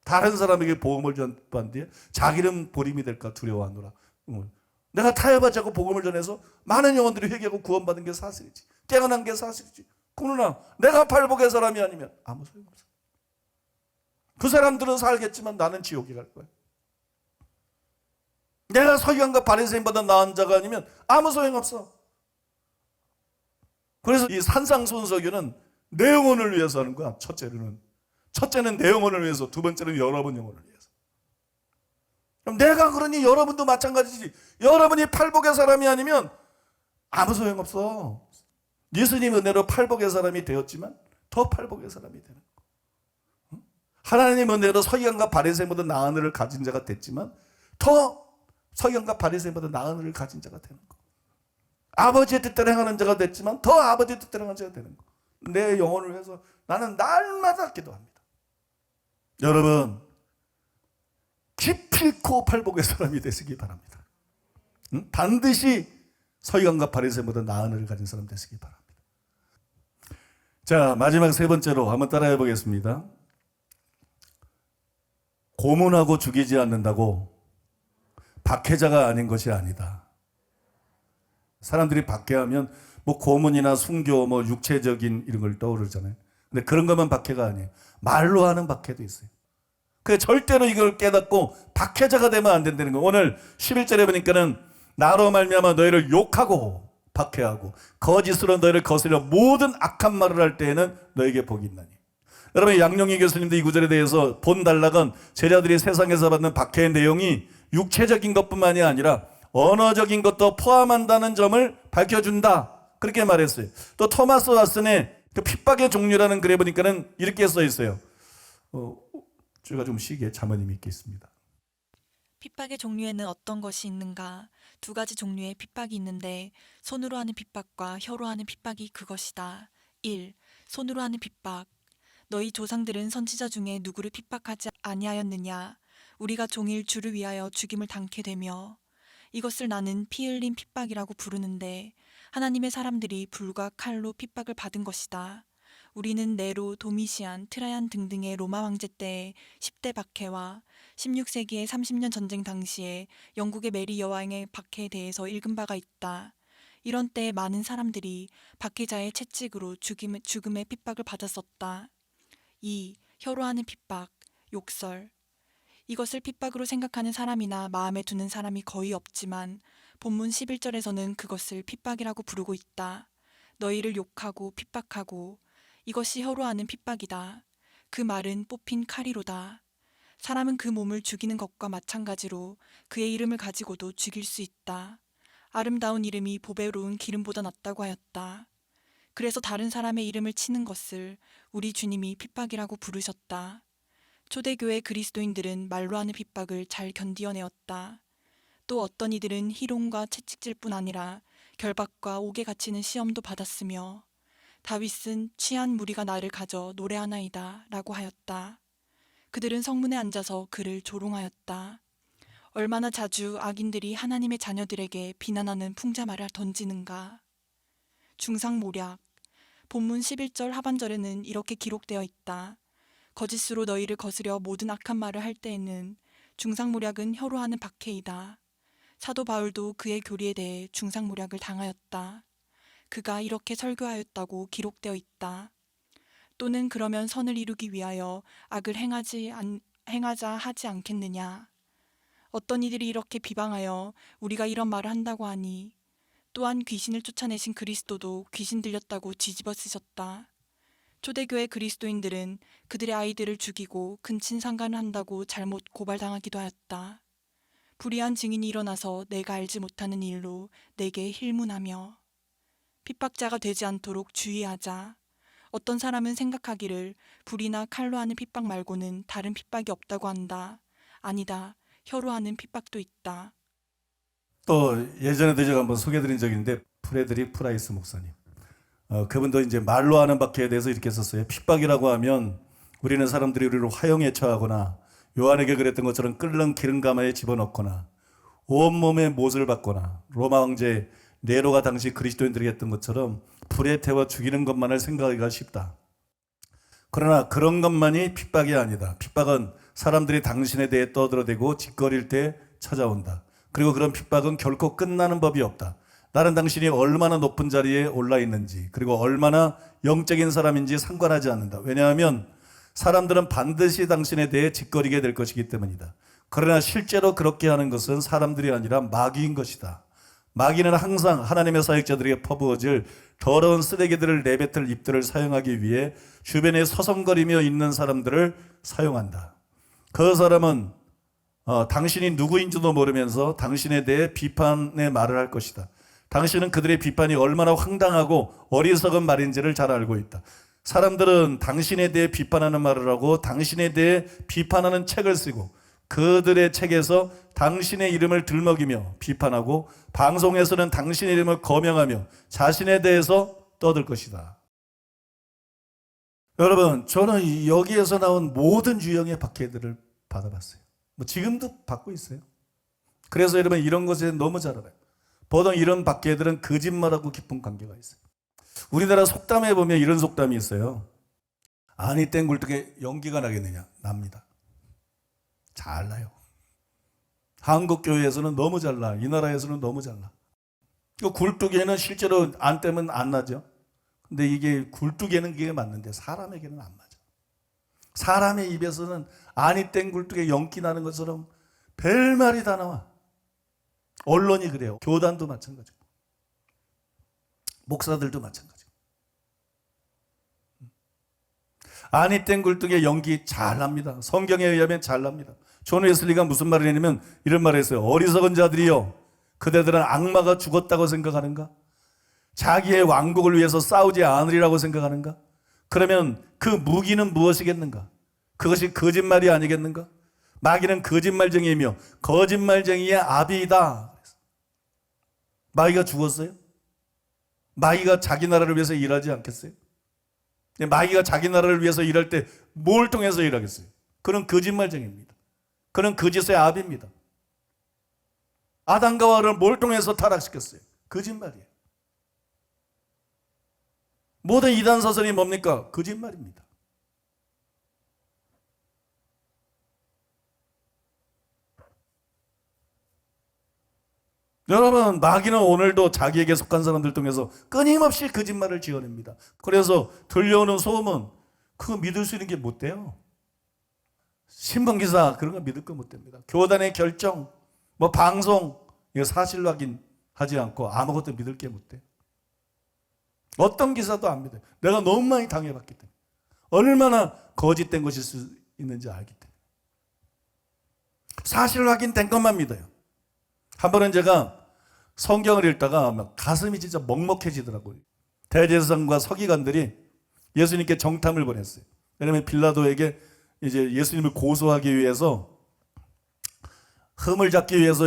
다른 사람에게 복음을 전한 뒤에 자기는 보림이 될까 두려워하노라. 내가 타협하지 않고 복음을 전해서 많은 영혼들이 회개하고 구원받은 게 사실이지, 깨어난 게 사실이지. 그러나 내가 팔복의 사람이 아니면 아무 소용없어. 그 사람들은 살겠지만 나는 지옥에 갈 거야. 내가 서기관과 바리새인보다 나은 자가 아니면 아무 소용없어. 그래서 이 산상순서교는 내 영혼을 위해서 하는 거야. 첫째는 내 영혼을 위해서, 두 번째는 여러분 영혼을 위해서. 그럼 내가 그러니 여러분도 마찬가지지. 여러분이 팔복의 사람이 아니면 아무 소용없어. 예수님 은혜로 팔복의 사람이 되었지만 더 팔복의 사람이 되는 거. 하나님 은혜로 서기관과 바리새인보다 나은 을을 가진 자가 됐지만 더 서기관과 바리새인보다 나은 을을 가진 자가 되는 거. 아버지의 뜻대로 행하는 자가 됐지만 더 아버지의 뜻대로 행하는 자가 되는 거. 내 영혼을 위해서 나는 날마다 기도합니다. 여러분 기필코 팔복의 사람이 되시기 바랍니다. 반드시 서기관과 바리새인보다 나은 의를 가진 사람 되시기 바랍니다. 자, 마지막 세 번째로 한번 따라해 보겠습니다. 고문하고 죽이지 않는다고 박해자가 아닌 것이 아니다. 사람들이 박해하면 뭐 고문이나 순교, 뭐 육체적인 이런 걸 떠오르잖아요. 근데 그런 것만 박해가 아니에요. 말로 하는 박해도 있어요. 그래 절대로 이걸 깨닫고 박해자가 되면 안 된다는 거예요. 오늘 11절에 보니까는 나로 말미암아 너희를 욕하고 박해하고 거짓으로 너희를 거스려 모든 악한 말을 할 때에는 너에게 복이 있나니. 여러분 양용희 교수님도 이 구절에 대해서 본 단락은 제자들이 세상에서 받는 박해의 내용이 육체적인 것뿐만이 아니라 언어적인 것도 포함한다는 점을 밝혀준다. 그렇게 말했어요. 또 토마스 왓슨의 그 핍박의 종류라는 글에 보니까는 이렇게 써 있어요. 제가 좀 시기에 자문님이 있겠습니다. 핍박의 종류에는 어떤 것이 있는가? 두 가지 종류의 핍박이 있는데 손으로 하는 핍박과 혀로 하는 핍박이 그것이다. 1. 손으로 하는 핍박. 너희 조상들은 선지자 중에 누구를 핍박하지 아니하였느냐? 우리가 종일 주를 위하여 죽임을 당케 되며 이것을 나는 피 흘린 핍박이라고 부르는데 하나님의 사람들이 불과 칼로 핍박을 받은 것이다. 우리는 네로, 도미시안, 트라얀 등등의 로마 황제 때의 10대 박해와 16세기의 30년 전쟁 당시에 영국의 메리 여왕의 박해에 대해서 읽은 바가 있다. 이런 때 많은 사람들이 박해자의 채찍으로 죽음의 핍박을 받았었다. 2. 혀로 하는 핍박, 욕설. 이것을 핍박으로 생각하는 사람이나 마음에 두는 사람이 거의 없지만 본문 11절에서는 그것을 핍박이라고 부르고 있다. 너희를 욕하고 핍박하고 이것이 혀로 하는 핍박이다. 그 말은 뽑힌 칼이로다. 사람은 그 몸을 죽이는 것과 마찬가지로 그의 이름을 가지고도 죽일 수 있다. 아름다운 이름이 보배로운 기름보다 낫다고 하였다. 그래서 다른 사람의 이름을 치는 것을 우리 주님이 핍박이라고 부르셨다. 초대교회 그리스도인들은 말로 하는 핍박을 잘 견디어내었다. 또 어떤 이들은 희롱과 채찍질뿐 아니라 결박과 옥에 갇히는 시험도 받았으며 다윗은 취한 무리가 나를 가져 노래하나이다 라고 하였다. 그들은 성문에 앉아서 그를 조롱하였다. 얼마나 자주 악인들이 하나님의 자녀들에게 비난하는 풍자말을 던지는가. 중상모략. 본문 11절 하반절에는 이렇게 기록되어 있다. 거짓으로 너희를 거스려 모든 악한 말을 할 때에는 중상모략은 혀로 하는 박해이다. 사도 바울도 그의 교리에 대해 중상모략을 당하였다. 그가 이렇게 설교하였다고 기록되어 있다. 또는 그러면 선을 이루기 위하여 악을 행하자 하지 않겠느냐. 어떤 이들이 이렇게 비방하여 우리가 이런 말을 한다고 하니 또한 귀신을 쫓아내신 그리스도도 귀신 들렸다고 뒤집어 쓰셨다. 초대교회 그리스도인들은 그들의 아이들을 죽이고 근친상간을 한다고 잘못 고발당하기도 하였다. 불의한 증인이 일어나서 내가 알지 못하는 일로 내게 힐문하며 핍박자가 되지 않도록 주의하자. 어떤 사람은 생각하기를 불이나 칼로 하는 핍박 말고는 다른 핍박이 없다고 한다. 아니다. 혀로 하는 핍박도 있다. 또 예전에도 제가 한번 소개해드린 적이 있는데 프레드릭 프라이스 목사님. 그분도 이제 말로 하는 박해에 대해서 이렇게 썼어요. 핍박이라고 하면 우리는 사람들이 우리를 화형에 처하거나 요한에게 그랬던 것처럼 끓는 기름 가마에 집어넣거나 온몸에 못을 받거나 로마 황제 네로가 당시 그리스도인들에게 했던 것처럼 불에 태워 죽이는 것만을 생각하기가 쉽다. 그러나 그런 것만이 핍박이 아니다. 핍박은 사람들이 당신에 대해 떠들어대고 짓거릴 때 찾아온다. 그리고 그런 핍박은 결코 끝나는 법이 없다. 나는 당신이 얼마나 높은 자리에 올라 있는지 그리고 얼마나 영적인 사람인지 상관하지 않는다. 왜냐하면 사람들은 반드시 당신에 대해 짓거리게 될 것이기 때문이다. 그러나 실제로 그렇게 하는 것은 사람들이 아니라 마귀인 것이다. 마귀는 항상 하나님의 사역자들에게 퍼부어질 더러운 쓰레기들을 내뱉을 입들을 사용하기 위해 주변에 서성거리며 있는 사람들을 사용한다. 그 사람은 당신이 누구인지도 모르면서 당신에 대해 비판의 말을 할 것이다. 당신은 그들의 비판이 얼마나 황당하고 어리석은 말인지를 잘 알고 있다. 사람들은 당신에 대해 비판하는 말을 하고 당신에 대해 비판하는 책을 쓰고 그들의 책에서 당신의 이름을 들먹이며 비판하고 방송에서는 당신의 이름을 거명하며 자신에 대해서 떠들 것이다. 여러분, 저는 여기에서 나온 모든 유형의 박해들을 받아봤어요. 지금도 받고 있어요. 그래서 여러분 이런 것에 너무 잘 알아요. 보통 이런 박해들은 거짓말하고 깊은 관계가 있어요. 우리나라 속담에 보면 이런 속담이 있어요. 아니 땡 굴뚝에 연기가 나겠느냐? 납니다. 잘 나요. 한국 교회에서는 너무 잘 나. 이 나라에서는 너무 잘 나. 굴뚝에는 실제로 안 떼면 안 나죠. 근데 이게 굴뚝에는 그게 맞는데 사람에게는 안 맞아. 사람의 입에서는 아니 땡 굴뚝에 연기 나는 것처럼 별말이 다 나와. 언론이 그래요. 교단도 마찬가지고 목사들도 마찬가지고. 아니 땡 굴뚝에 연기 잘 납니다. 성경에 의하면 잘 납니다. 존 웨슬리가 무슨 말을 했냐면 이런 말을 했어요. 어리석은 자들이여, 그대들은 악마가 죽었다고 생각하는가? 자기의 왕국을 위해서 싸우지 않으리라고 생각하는가? 그러면 그 무기는 무엇이겠는가? 그것이 거짓말이 아니겠는가? 마귀는 거짓말쟁이이며 거짓말쟁이의 아비이다. 마귀가 죽었어요? 마귀가 자기 나라를 위해서 일하지 않겠어요? 마귀가 자기 나라를 위해서 일할 때 뭘 통해서 일하겠어요? 그는 거짓말쟁이입니다. 그는 거짓의 아비입니다. 아담과 하와를 뭘 통해서 타락시켰어요? 거짓말이에요. 모든 이단 사설이 뭡니까? 거짓말입니다. 여러분, 마귀는 오늘도 자기에게 속한 사람들 통해서 끊임없이 거짓말을 지어냅니다. 그래서 들려오는 소문, 그거 믿을 수 있는 게 못 돼요. 신문기사 그런 거 믿을 거 못 됩니다. 교단의 결정, 뭐 방송, 이거 사실 확인하지 않고 아무것도 믿을 게 못 돼요. 어떤 기사도 안 믿어요. 내가 너무 많이 당해봤기 때문에. 얼마나 거짓된 것일 수 있는지 알기 때문에. 사실 확인된 것만 믿어요. 한 번은 제가 성경을 읽다가 막 가슴이 진짜 먹먹해지더라고요. 대제사장과 서기관들이 예수님께 정탐을 보냈어요. 왜냐하면 빌라도에게 이제 예수님을 고소하기 위해서 흠을 잡기 위해서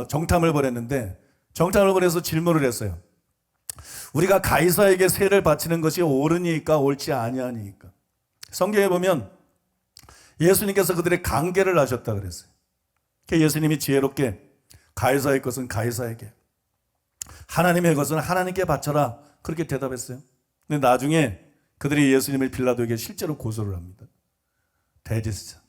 정탐을 보냈는데, 정탐을 보내서 질문을 했어요. 우리가 가이사에게 세를 바치는 것이 옳으니까 옳지 아니하니까. 성경에 보면 예수님께서 그들의 관계를 하셨다 그랬어요. 예수님이 지혜롭게 가이사의 것은 가이사에게, 하나님의 것은 하나님께 바쳐라, 그렇게 대답했어요. 근데 나중에 그들이 예수님을 빌라도에게 실제로 고소를 합니다. 대제사장,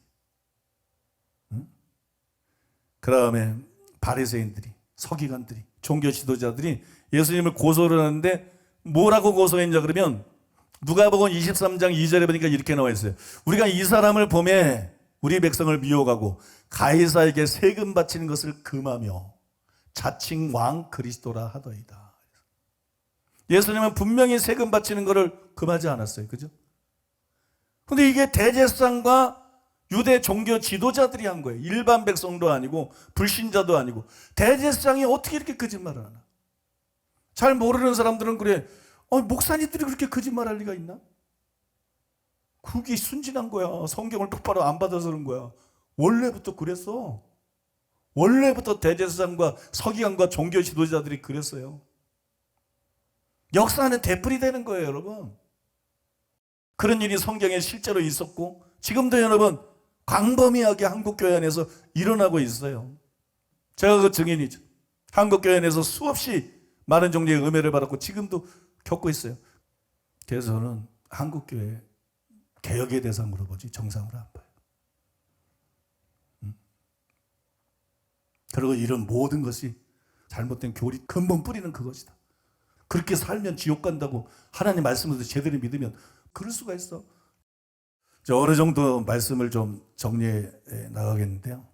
그 다음에 바리새인들이, 서기관들이, 종교 지도자들이 예수님을 고소를 하는데 뭐라고 고소했냐 그러면 누가복음 23장 2절에 보니까 이렇게 나와 있어요. 우리가 이 사람을 보매 우리 백성을 미혹하고 가이사에게 세금 바치는 것을 금하며 자칭 왕 그리스도라 하더이다. 예수님은 분명히 세금 바치는 것을 금하지 않았어요. 그죠? 근데 이게 대제사장과 유대 종교 지도자들이 한 거예요. 일반 백성도 아니고 불신자도 아니고. 대제사장이 어떻게 이렇게 거짓말을 하나? 잘 모르는 사람들은 그래, 목사님들이 그렇게 거짓말할 리가 있나? 그게 순진한 거야. 성경을 똑바로 안 받아서 그런 거야. 원래부터 그랬어. 원래부터 대제사장과 서기관과 종교 지도자들이 그랬어요. 역사는 되풀이되는 거예요, 여러분. 그런 일이 성경에 실제로 있었고 지금도 여러분 광범위하게 한국교회 안에서 일어나고 있어요. 제가 그 증인이죠. 한국교회 안에서 수없이 많은 종류의 음해를 받았고 지금도 겪고 있어요. 그래서 저는 한국교회 개혁의 대상으로 보지 정상으로 안 봐요. 그리고 이런 모든 것이 잘못된 교리 근본 뿌리는 그것이다. 그렇게 살면 지옥 간다고 하나님 말씀을 제대로 믿으면 그럴 수가 있어. 어느 정도 말씀을 좀 정리해 나가겠는데요.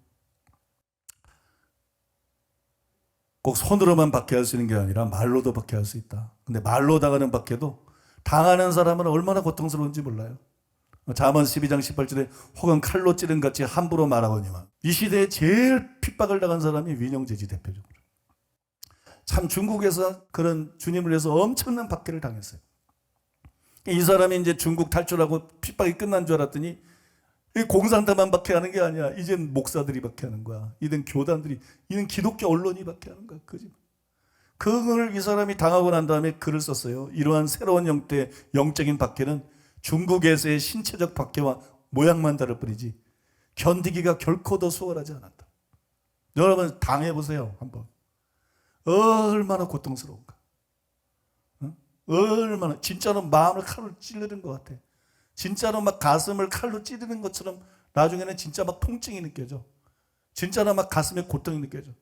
꼭 손으로만 박해할 수 있는 게 아니라 말로도 박해할 수 있다. 근데 말로 당하는 박해도 당하는 사람은 얼마나 고통스러운지 몰라요. 잠언 12장 18절에 혹은 칼로 찌른 같이 함부로 말하거니와. 이 시대에 제일 핍박을 당한 사람이 위령제지 대표적으로. 참 중국에서 그런 주님을 위해서 엄청난 박해를 당했어요. 이 사람이 이제 중국 탈출하고 핍박이 끝난 줄 알았더니 공산당만 박해하는 게 아니야. 이젠 목사들이 박해하는 거야. 이젠 교단들이, 이젠 기독교 언론이 박해하는 거야. 그지? 그걸 이 사람이 당하고 난 다음에 글을 썼어요. 이러한 새로운 형태의 영적인 박해는 중국에서의 신체적 박해와 모양만 다를 뿐이지 견디기가 결코 더 수월하지 않았다. 여러분 당해보세요. 한번. 얼마나 고통스러운가. 어? 얼마나 진짜로 마음을 칼로 찌르는 것 같아. 진짜로 막 가슴을 칼로 찌르는 것처럼 나중에는 진짜 막 통증이 느껴져. 진짜로 막 가슴에 고통이 느껴져.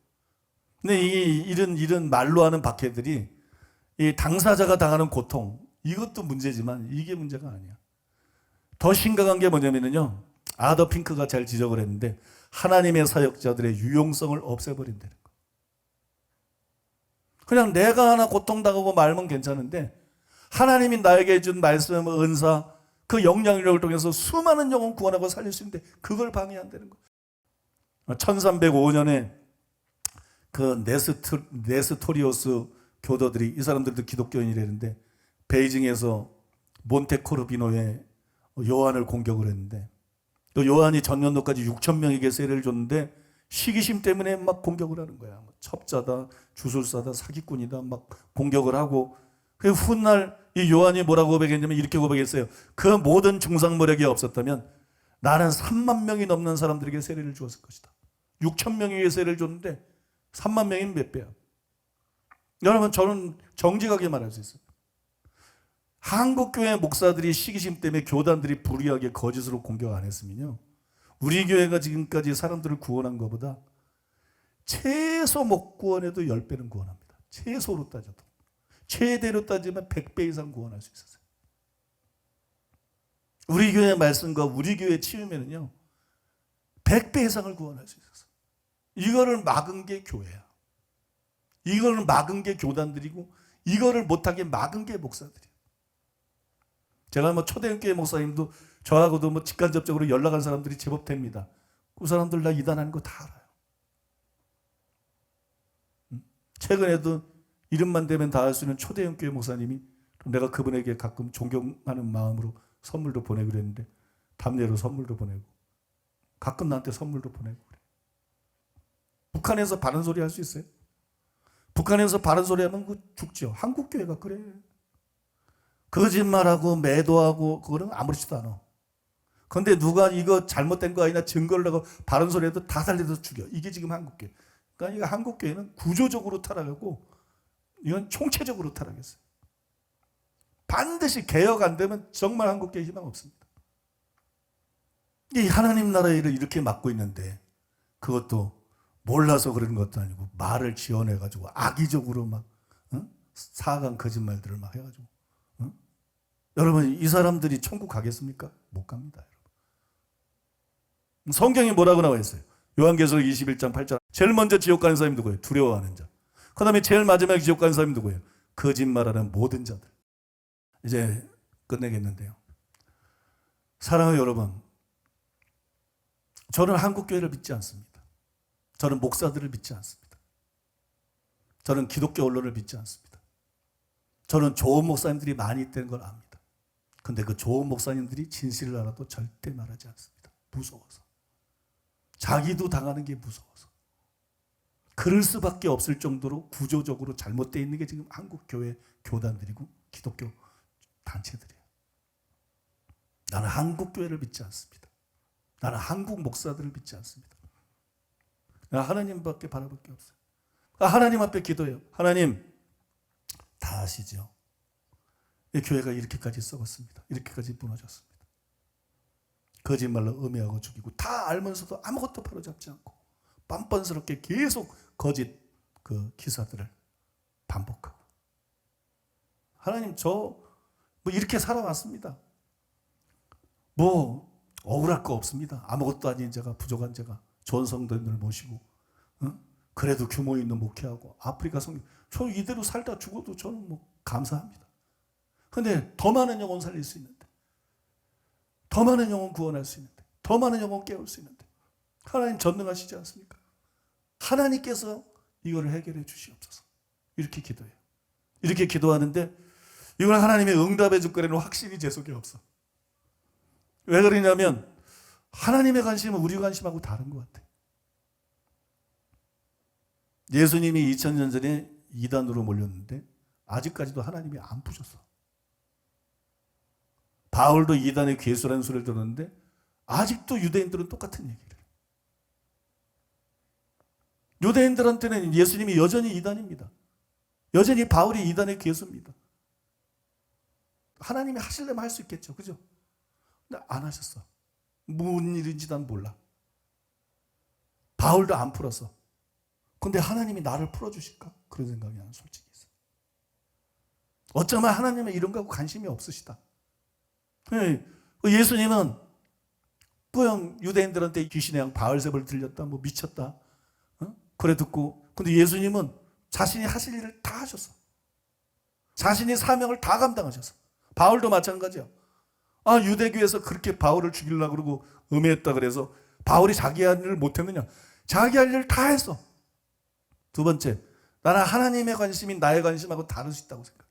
근데 이런 말로 하는 박해들이 이 당사자가 당하는 고통, 이것도 문제지만 이게 문제가 아니야. 더 심각한 게 뭐냐면요, 아더 핑크가 잘 지적을 했는데 하나님의 사역자들의 유용성을 없애버린다는 거. 그냥 내가 하나 고통당하고 말면 괜찮은데 하나님이 나에게 준 말씀, 은사, 그 영향력을 통해서 수많은 영혼 구원하고 살릴 수 있는데 그걸 방해한다는 거. 1305년에 그 네스토리오스 교도들이, 이 사람들도 기독교인이라는데 베이징에서 몬테코르비노에 요한을 공격을 했는데, 또 요한이 전년도까지 6천 명에게 세례를 줬는데 시기심 때문에 막 공격을 하는 거야. 첩자다, 주술사다, 사기꾼이다 막 공격을 하고, 그 훗날 이 요한이 뭐라고 고백했냐면 이렇게 고백했어요. 그 모든 중상모략이 없었다면 나는 3만 명이 넘는 사람들에게 세례를 주었을 것이다. 6천 명에게 세례를 줬는데 3만 명이면 몇 배야? 여러분, 저는 정직하게 말할 수 있어요. 한국교회 목사들이 시기심 때문에 교단들이 불의하게 거짓으로 공격 안 했으면요, 우리 교회가 지금까지 사람들을 구원한 것보다 최소 못 구원해도 10배는 구원합니다. 최소로 따져도. 최대로 따지면 100배 이상 구원할 수 있었어요. 우리 교회 말씀과 우리 교회 치유면은요 100배 이상을 구원할 수 있었어요. 이거를 막은 게 교회야. 이거를 막은 게 교단들이고, 이거를 못하게 막은 게 목사들이에요. 제가 뭐 초대교회 목사님도 저하고도 뭐 직간접적으로 연락한 사람들이 제법 됩니다. 그 사람들 나 이단하는 거 다 알아요. 최근에도 이름만 대면 다 알 수 있는 초대교회 목사님이, 내가 그분에게 가끔 존경하는 마음으로 선물도 보내고 그랬는데 답례로 선물도 보내고 가끔 나한테 선물도 보내고 그래. 북한에서 바른 소리 할 수 있어요? 북한에서 바른 소리 하면 그 죽죠. 한국 교회가 그래. 거짓말하고 매도하고 그거는 아무렇지도 않아. 그런데 누가 이거 잘못된 거 아니냐 증거를 내고 바른 소리 해도 다 살려서 죽여. 이게 지금 한국 교회. 그러니까 이거 한국 교회는 구조적으로 타락하고 이건 총체적으로 타락했어요. 반드시 개혁 안 되면 정말 한국 교회 희망 없습니다. 이 하나님 나라의 일을 이렇게 막고 있는데 그것도 몰라서 그런 것도 아니고 말을 지어내가지고 악의적으로 막 사악한 거짓말들을 막 해가지고, 여러분, 이 사람들이 천국 가겠습니까? 못 갑니다. 여러분. 성경이 뭐라고 나와 있어요? 요한계시록 21장 8절. 제일 먼저 지옥 가는 사람이 누구예요? 두려워하는 자. 그 다음에 제일 마지막에 지옥 가는 사람이 누구예요? 거짓말하는 모든 자들. 이제 끝내겠는데요, 사랑하는 여러분, 저는 한국교회를 믿지 않습니다. 저는 목사들을 믿지 않습니다. 저는 기독교 언론을 믿지 않습니다. 저는 좋은 목사님들이 많이 있다는 걸 압니다. 그런데 그 좋은 목사님들이 진실을 알아도 절대 말하지 않습니다. 무서워서. 자기도 당하는 게 무서워서. 그럴 수밖에 없을 정도로 구조적으로 잘못되어 있는 게 지금 한국 교회 교단들이고 기독교 단체들이에요. 나는 한국 교회를 믿지 않습니다. 나는 한국 목사들을 믿지 않습니다. 하나님밖에 바라볼 게 없어요. 하나님 앞에 기도해요. 하나님, 다 아시죠? 이 교회가 이렇게까지 썩었습니다. 이렇게까지 무너졌습니다. 거짓말로 음해하고 죽이고 다 알면서도 아무것도 바로잡지 않고 뻔뻔스럽게 계속 거짓 그 기사들을 반복하고. 하나님, 저 뭐 이렇게 살아왔습니다. 뭐 억울할 거 없습니다. 아무것도 아닌 제가, 부족한 제가 좋은 성도님들 모시고, 그래도 규모 있는 목회하고 아프리카 성교, 저 이대로 살다 죽어도 저는 뭐 감사합니다. 그런데 더 많은 영혼 살릴 수 있는데, 더 많은 영혼 구원할 수 있는데, 더 많은 영혼 깨울 수 있는데 하나님 전능하시지 않습니까? 하나님께서 이거를 해결해 주시옵소서. 이렇게 기도해요. 이렇게 기도하는데 이걸 하나님이 응답해 줄 거라는 확신이 제 속에 없어. 왜 그러냐면 하나님의 관심은 우리 관심하고 다른 것 같아. 예수님이 2000년 전에 이단으로 몰렸는데 아직까지도 하나님이 안 푸셨어. 바울도 이단의 괴수라는 소리를 들었는데 아직도 유대인들은 똑같은 얘기를 해요. 유대인들한테는 예수님이 여전히 이단입니다. 여전히 바울이 이단의 괴수입니다. 하나님이 하시려면 할 수 있겠죠. 그죠? 근데 안 하셨어. 무슨 일인지 난 몰라. 바울도 안 풀었어. 근데 하나님이 나를 풀어주실까? 그런 생각이 나는 솔직히 있어. 어쩌면 하나님은 이런 거하고 관심이 없으시다. 예수님은 그냥 유대인들한테 귀신의 양 바알세불 들렸다, 뭐 미쳤다, 그래 듣고, 근데 예수님은 자신이 하실 일을 다 하셨어. 자신이 사명을 다 감당하셨어. 바울도 마찬가지야. 유대교에서 그렇게 바울을 죽이려고 그러고 음해했다 그래서 바울이 자기 할 일을 못했느냐? 자기 할 일을 다 했어. 두 번째, 나는 하나님의 관심이 나의 관심하고 다를 수 있다고 생각해.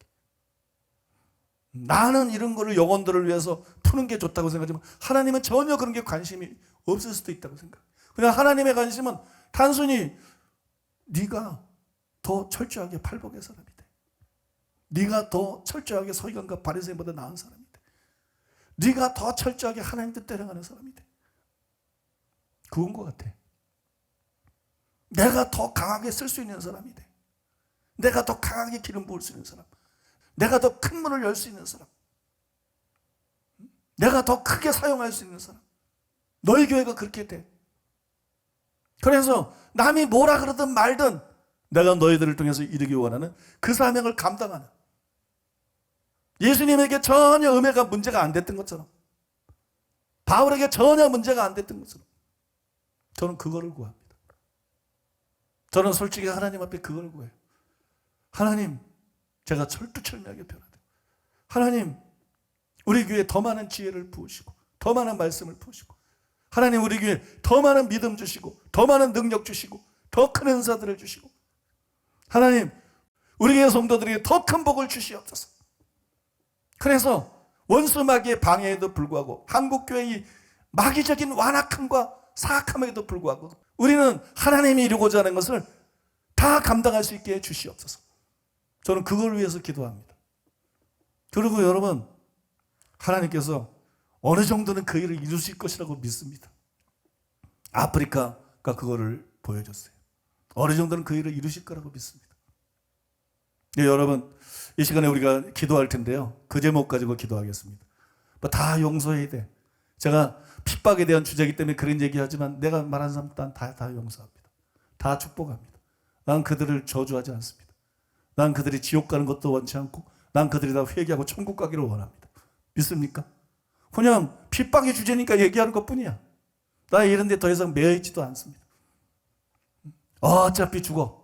나는 이런 거를 영혼들을 위해서 푸는 게 좋다고 생각하지만 하나님은 전혀 그런 게 관심이 없을 수도 있다고 생각해. 그냥 하나님의 관심은 단순히 네가 더 철저하게 팔복의 사람이 돼. 네가 더 철저하게 서기관과 바리새인보다 나은 사람이 돼. 네가 더 철저하게 하나님 뜻 따라가는 사람이 돼. 그건 것 같아. 내가 더 강하게 쓸 수 있는 사람이 돼. 내가 더 강하게 기름 부을 수 있는 사람. 내가 더 큰 문을 열 수 있는 사람. 내가 더 크게 사용할 수 있는 사람. 너희 교회가 그렇게 돼. 그래서 남이 뭐라 그러든 말든 내가 너희들을 통해서 이루기 원하는 그 사명을 감당하는, 예수님에게 전혀 음해가 문제가 안 됐던 것처럼, 바울에게 전혀 문제가 안 됐던 것처럼 저는 그거를 구합니다. 저는 솔직히 하나님 앞에 그걸 구해요. 하나님, 제가 철두철미하게 변화돼요. 하나님, 우리 교회에 더 많은 지혜를 부으시고 더 많은 말씀을 부으시고, 하나님 우리 교회에 더 많은 믿음 주시고 더 많은 능력 주시고 더 큰 은사들을 주시고, 하나님 우리 교회 성도들에게 더 큰 복을 주시옵소서. 그래서 원수 마귀의 방해에도 불구하고, 한국 교회의 마귀적인 완악함과 사악함에도 불구하고 우리는 하나님이 이루고자 하는 것을 다 감당할 수 있게 해주시옵소서. 저는 그걸 위해서 기도합니다. 그리고 여러분, 하나님께서 어느 정도는 그 일을 이루실 것이라고 믿습니다. 아프리카가 그거를 보여줬어요. 어느 정도는 그 일을 이루실 거라고 믿습니다. 네, 여러분, 이 시간에 우리가 기도할 텐데요, 그 제목 가지고 기도하겠습니다. 다 용서해야 돼. 제가 핍박에 대한 주제이기 때문에 그런 얘기하지만 내가 말하는 사람 다 용서합니다. 다 축복합니다. 난 그들을 저주하지 않습니다. 난 그들이 지옥 가는 것도 원치 않고, 난 그들이 다 회개하고 천국 가기를 원합니다. 믿습니까? 그냥 핍박의 주제니까 얘기하는 것뿐이야. 나 이런 데 더 이상 매여있지도 않습니다. 어차피 죽어.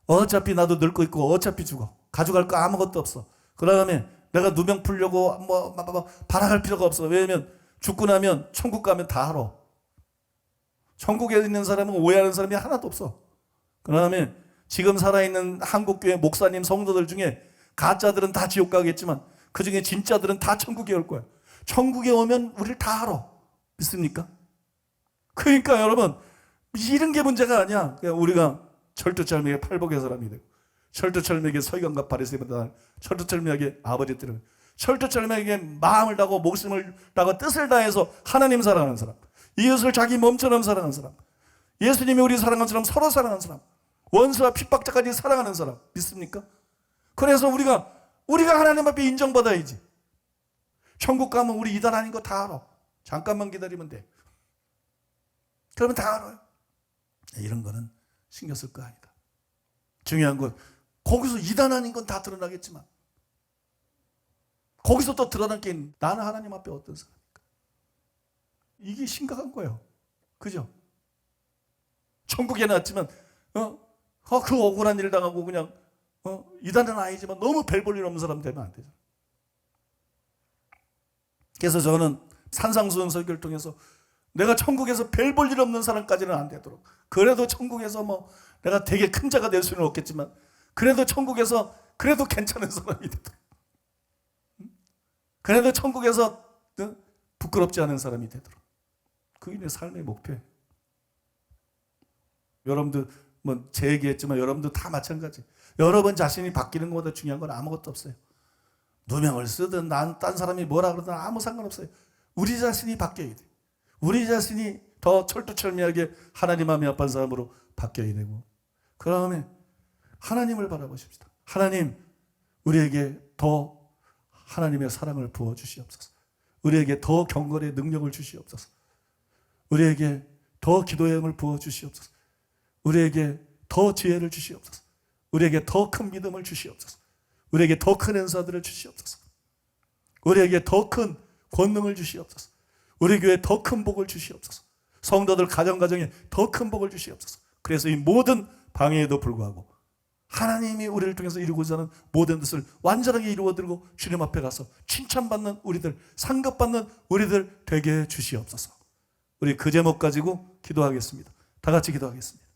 어차피 나도 늙고 있고 어차피 죽어. 가져갈 거 아무것도 없어. 그 다음에 내가 누명 풀려고 발악할 필요가 없어. 왜냐면 죽고 나면 천국 가면 다 알아. 천국에 있는 사람은 오해하는 사람이 하나도 없어. 그 다음에 지금 살아있는 한국교회 목사님 성도들 중에 가짜들은 다 지옥 가겠지만 그 중에 진짜들은 다 천국에 올 거야. 천국에 오면 우리를 다 알아. 믿습니까? 그러니까 여러분, 이런 게 문제가 아니야. 그냥 우리가 철두철미하게 팔복의 사람이 되고, 철두철미하게 서기관과 바리새인보다 철두철미하게 아버지 뜻을, 철두철미하게 마음을 다하고 목숨을 다하고 뜻을 다해서 하나님 사랑하는 사람, 이웃을 자기 몸처럼 사랑하는 사람, 예수님이 우리 사랑하는 사람, 서로 사랑하는 사람, 원수와 핍박자까지 사랑하는 사람. 믿습니까? 그래서 우리가 하나님 앞에 인정받아야지. 천국 가면 우리 이단 아닌 거 다 알아. 잠깐만 기다리면 돼. 그러면 다 알아요. 이런 거는 신경 쓸 거 아니다. 중요한 건 거기서 이단 아닌 건 다 드러나겠지만 거기서 또 드러날 게 나는 하나님 앞에 어떤 사람입니까? 이게 심각한 거예요. 그죠? 천국에 났지만 그 억울한 일 당하고 그냥 이단은 아니지만 너무 별 볼 일 없는 사람 되면 안 되죠. 그래서 저는 산상수훈 설교를 통해서 내가 천국에서 별 볼 일 없는 사람까지는 안 되도록, 그래도 천국에서 내가 되게 큰 자가 될 수는 없겠지만 그래도 천국에서 그래도 괜찮은 사람이 되도록, 그래도 천국에서 부끄럽지 않은 사람이 되도록, 그게 내 삶의 목표예요. 여러분들 제 얘기했지만 여러분도 다 마찬가지. 여러분 자신이 바뀌는 것보다 중요한 건 아무것도 없어요. 누명을 쓰든 딴 사람이 뭐라 그러든 아무 상관없어요. 우리 자신이 바뀌어야 돼. 우리 자신이 더 철두철미하게 하나님 마음이 아픈 사람으로 바뀌어야 되고, 그 다음에 하나님을 바라보십시다. 하나님, 우리에게 더 하나님의 사랑을 부어주시옵소서. 우리에게 더 경건의 능력을 주시옵소서. 우리에게 더 기도의 영을 부어주시옵소서. 우리에게 더 지혜를 주시옵소서. 우리에게 더 큰 믿음을 주시옵소서. 우리에게 더 큰 은사들을 주시옵소서. 우리에게 더 큰 권능을 주시옵소서. 우리 교회에 더 큰 복을 주시옵소서. 성도들 가정가정에 더 큰 복을 주시옵소서. 그래서 이 모든 방해에도 불구하고 하나님이 우리를 통해서 이루고자 하는 모든 것을 완전하게 이루어드리고 주님 앞에 가서 칭찬받는 우리들, 상급받는 우리들 되게 해 주시옵소서. 우리 그 제목 가지고 기도하겠습니다. 다 같이 기도하겠습니다.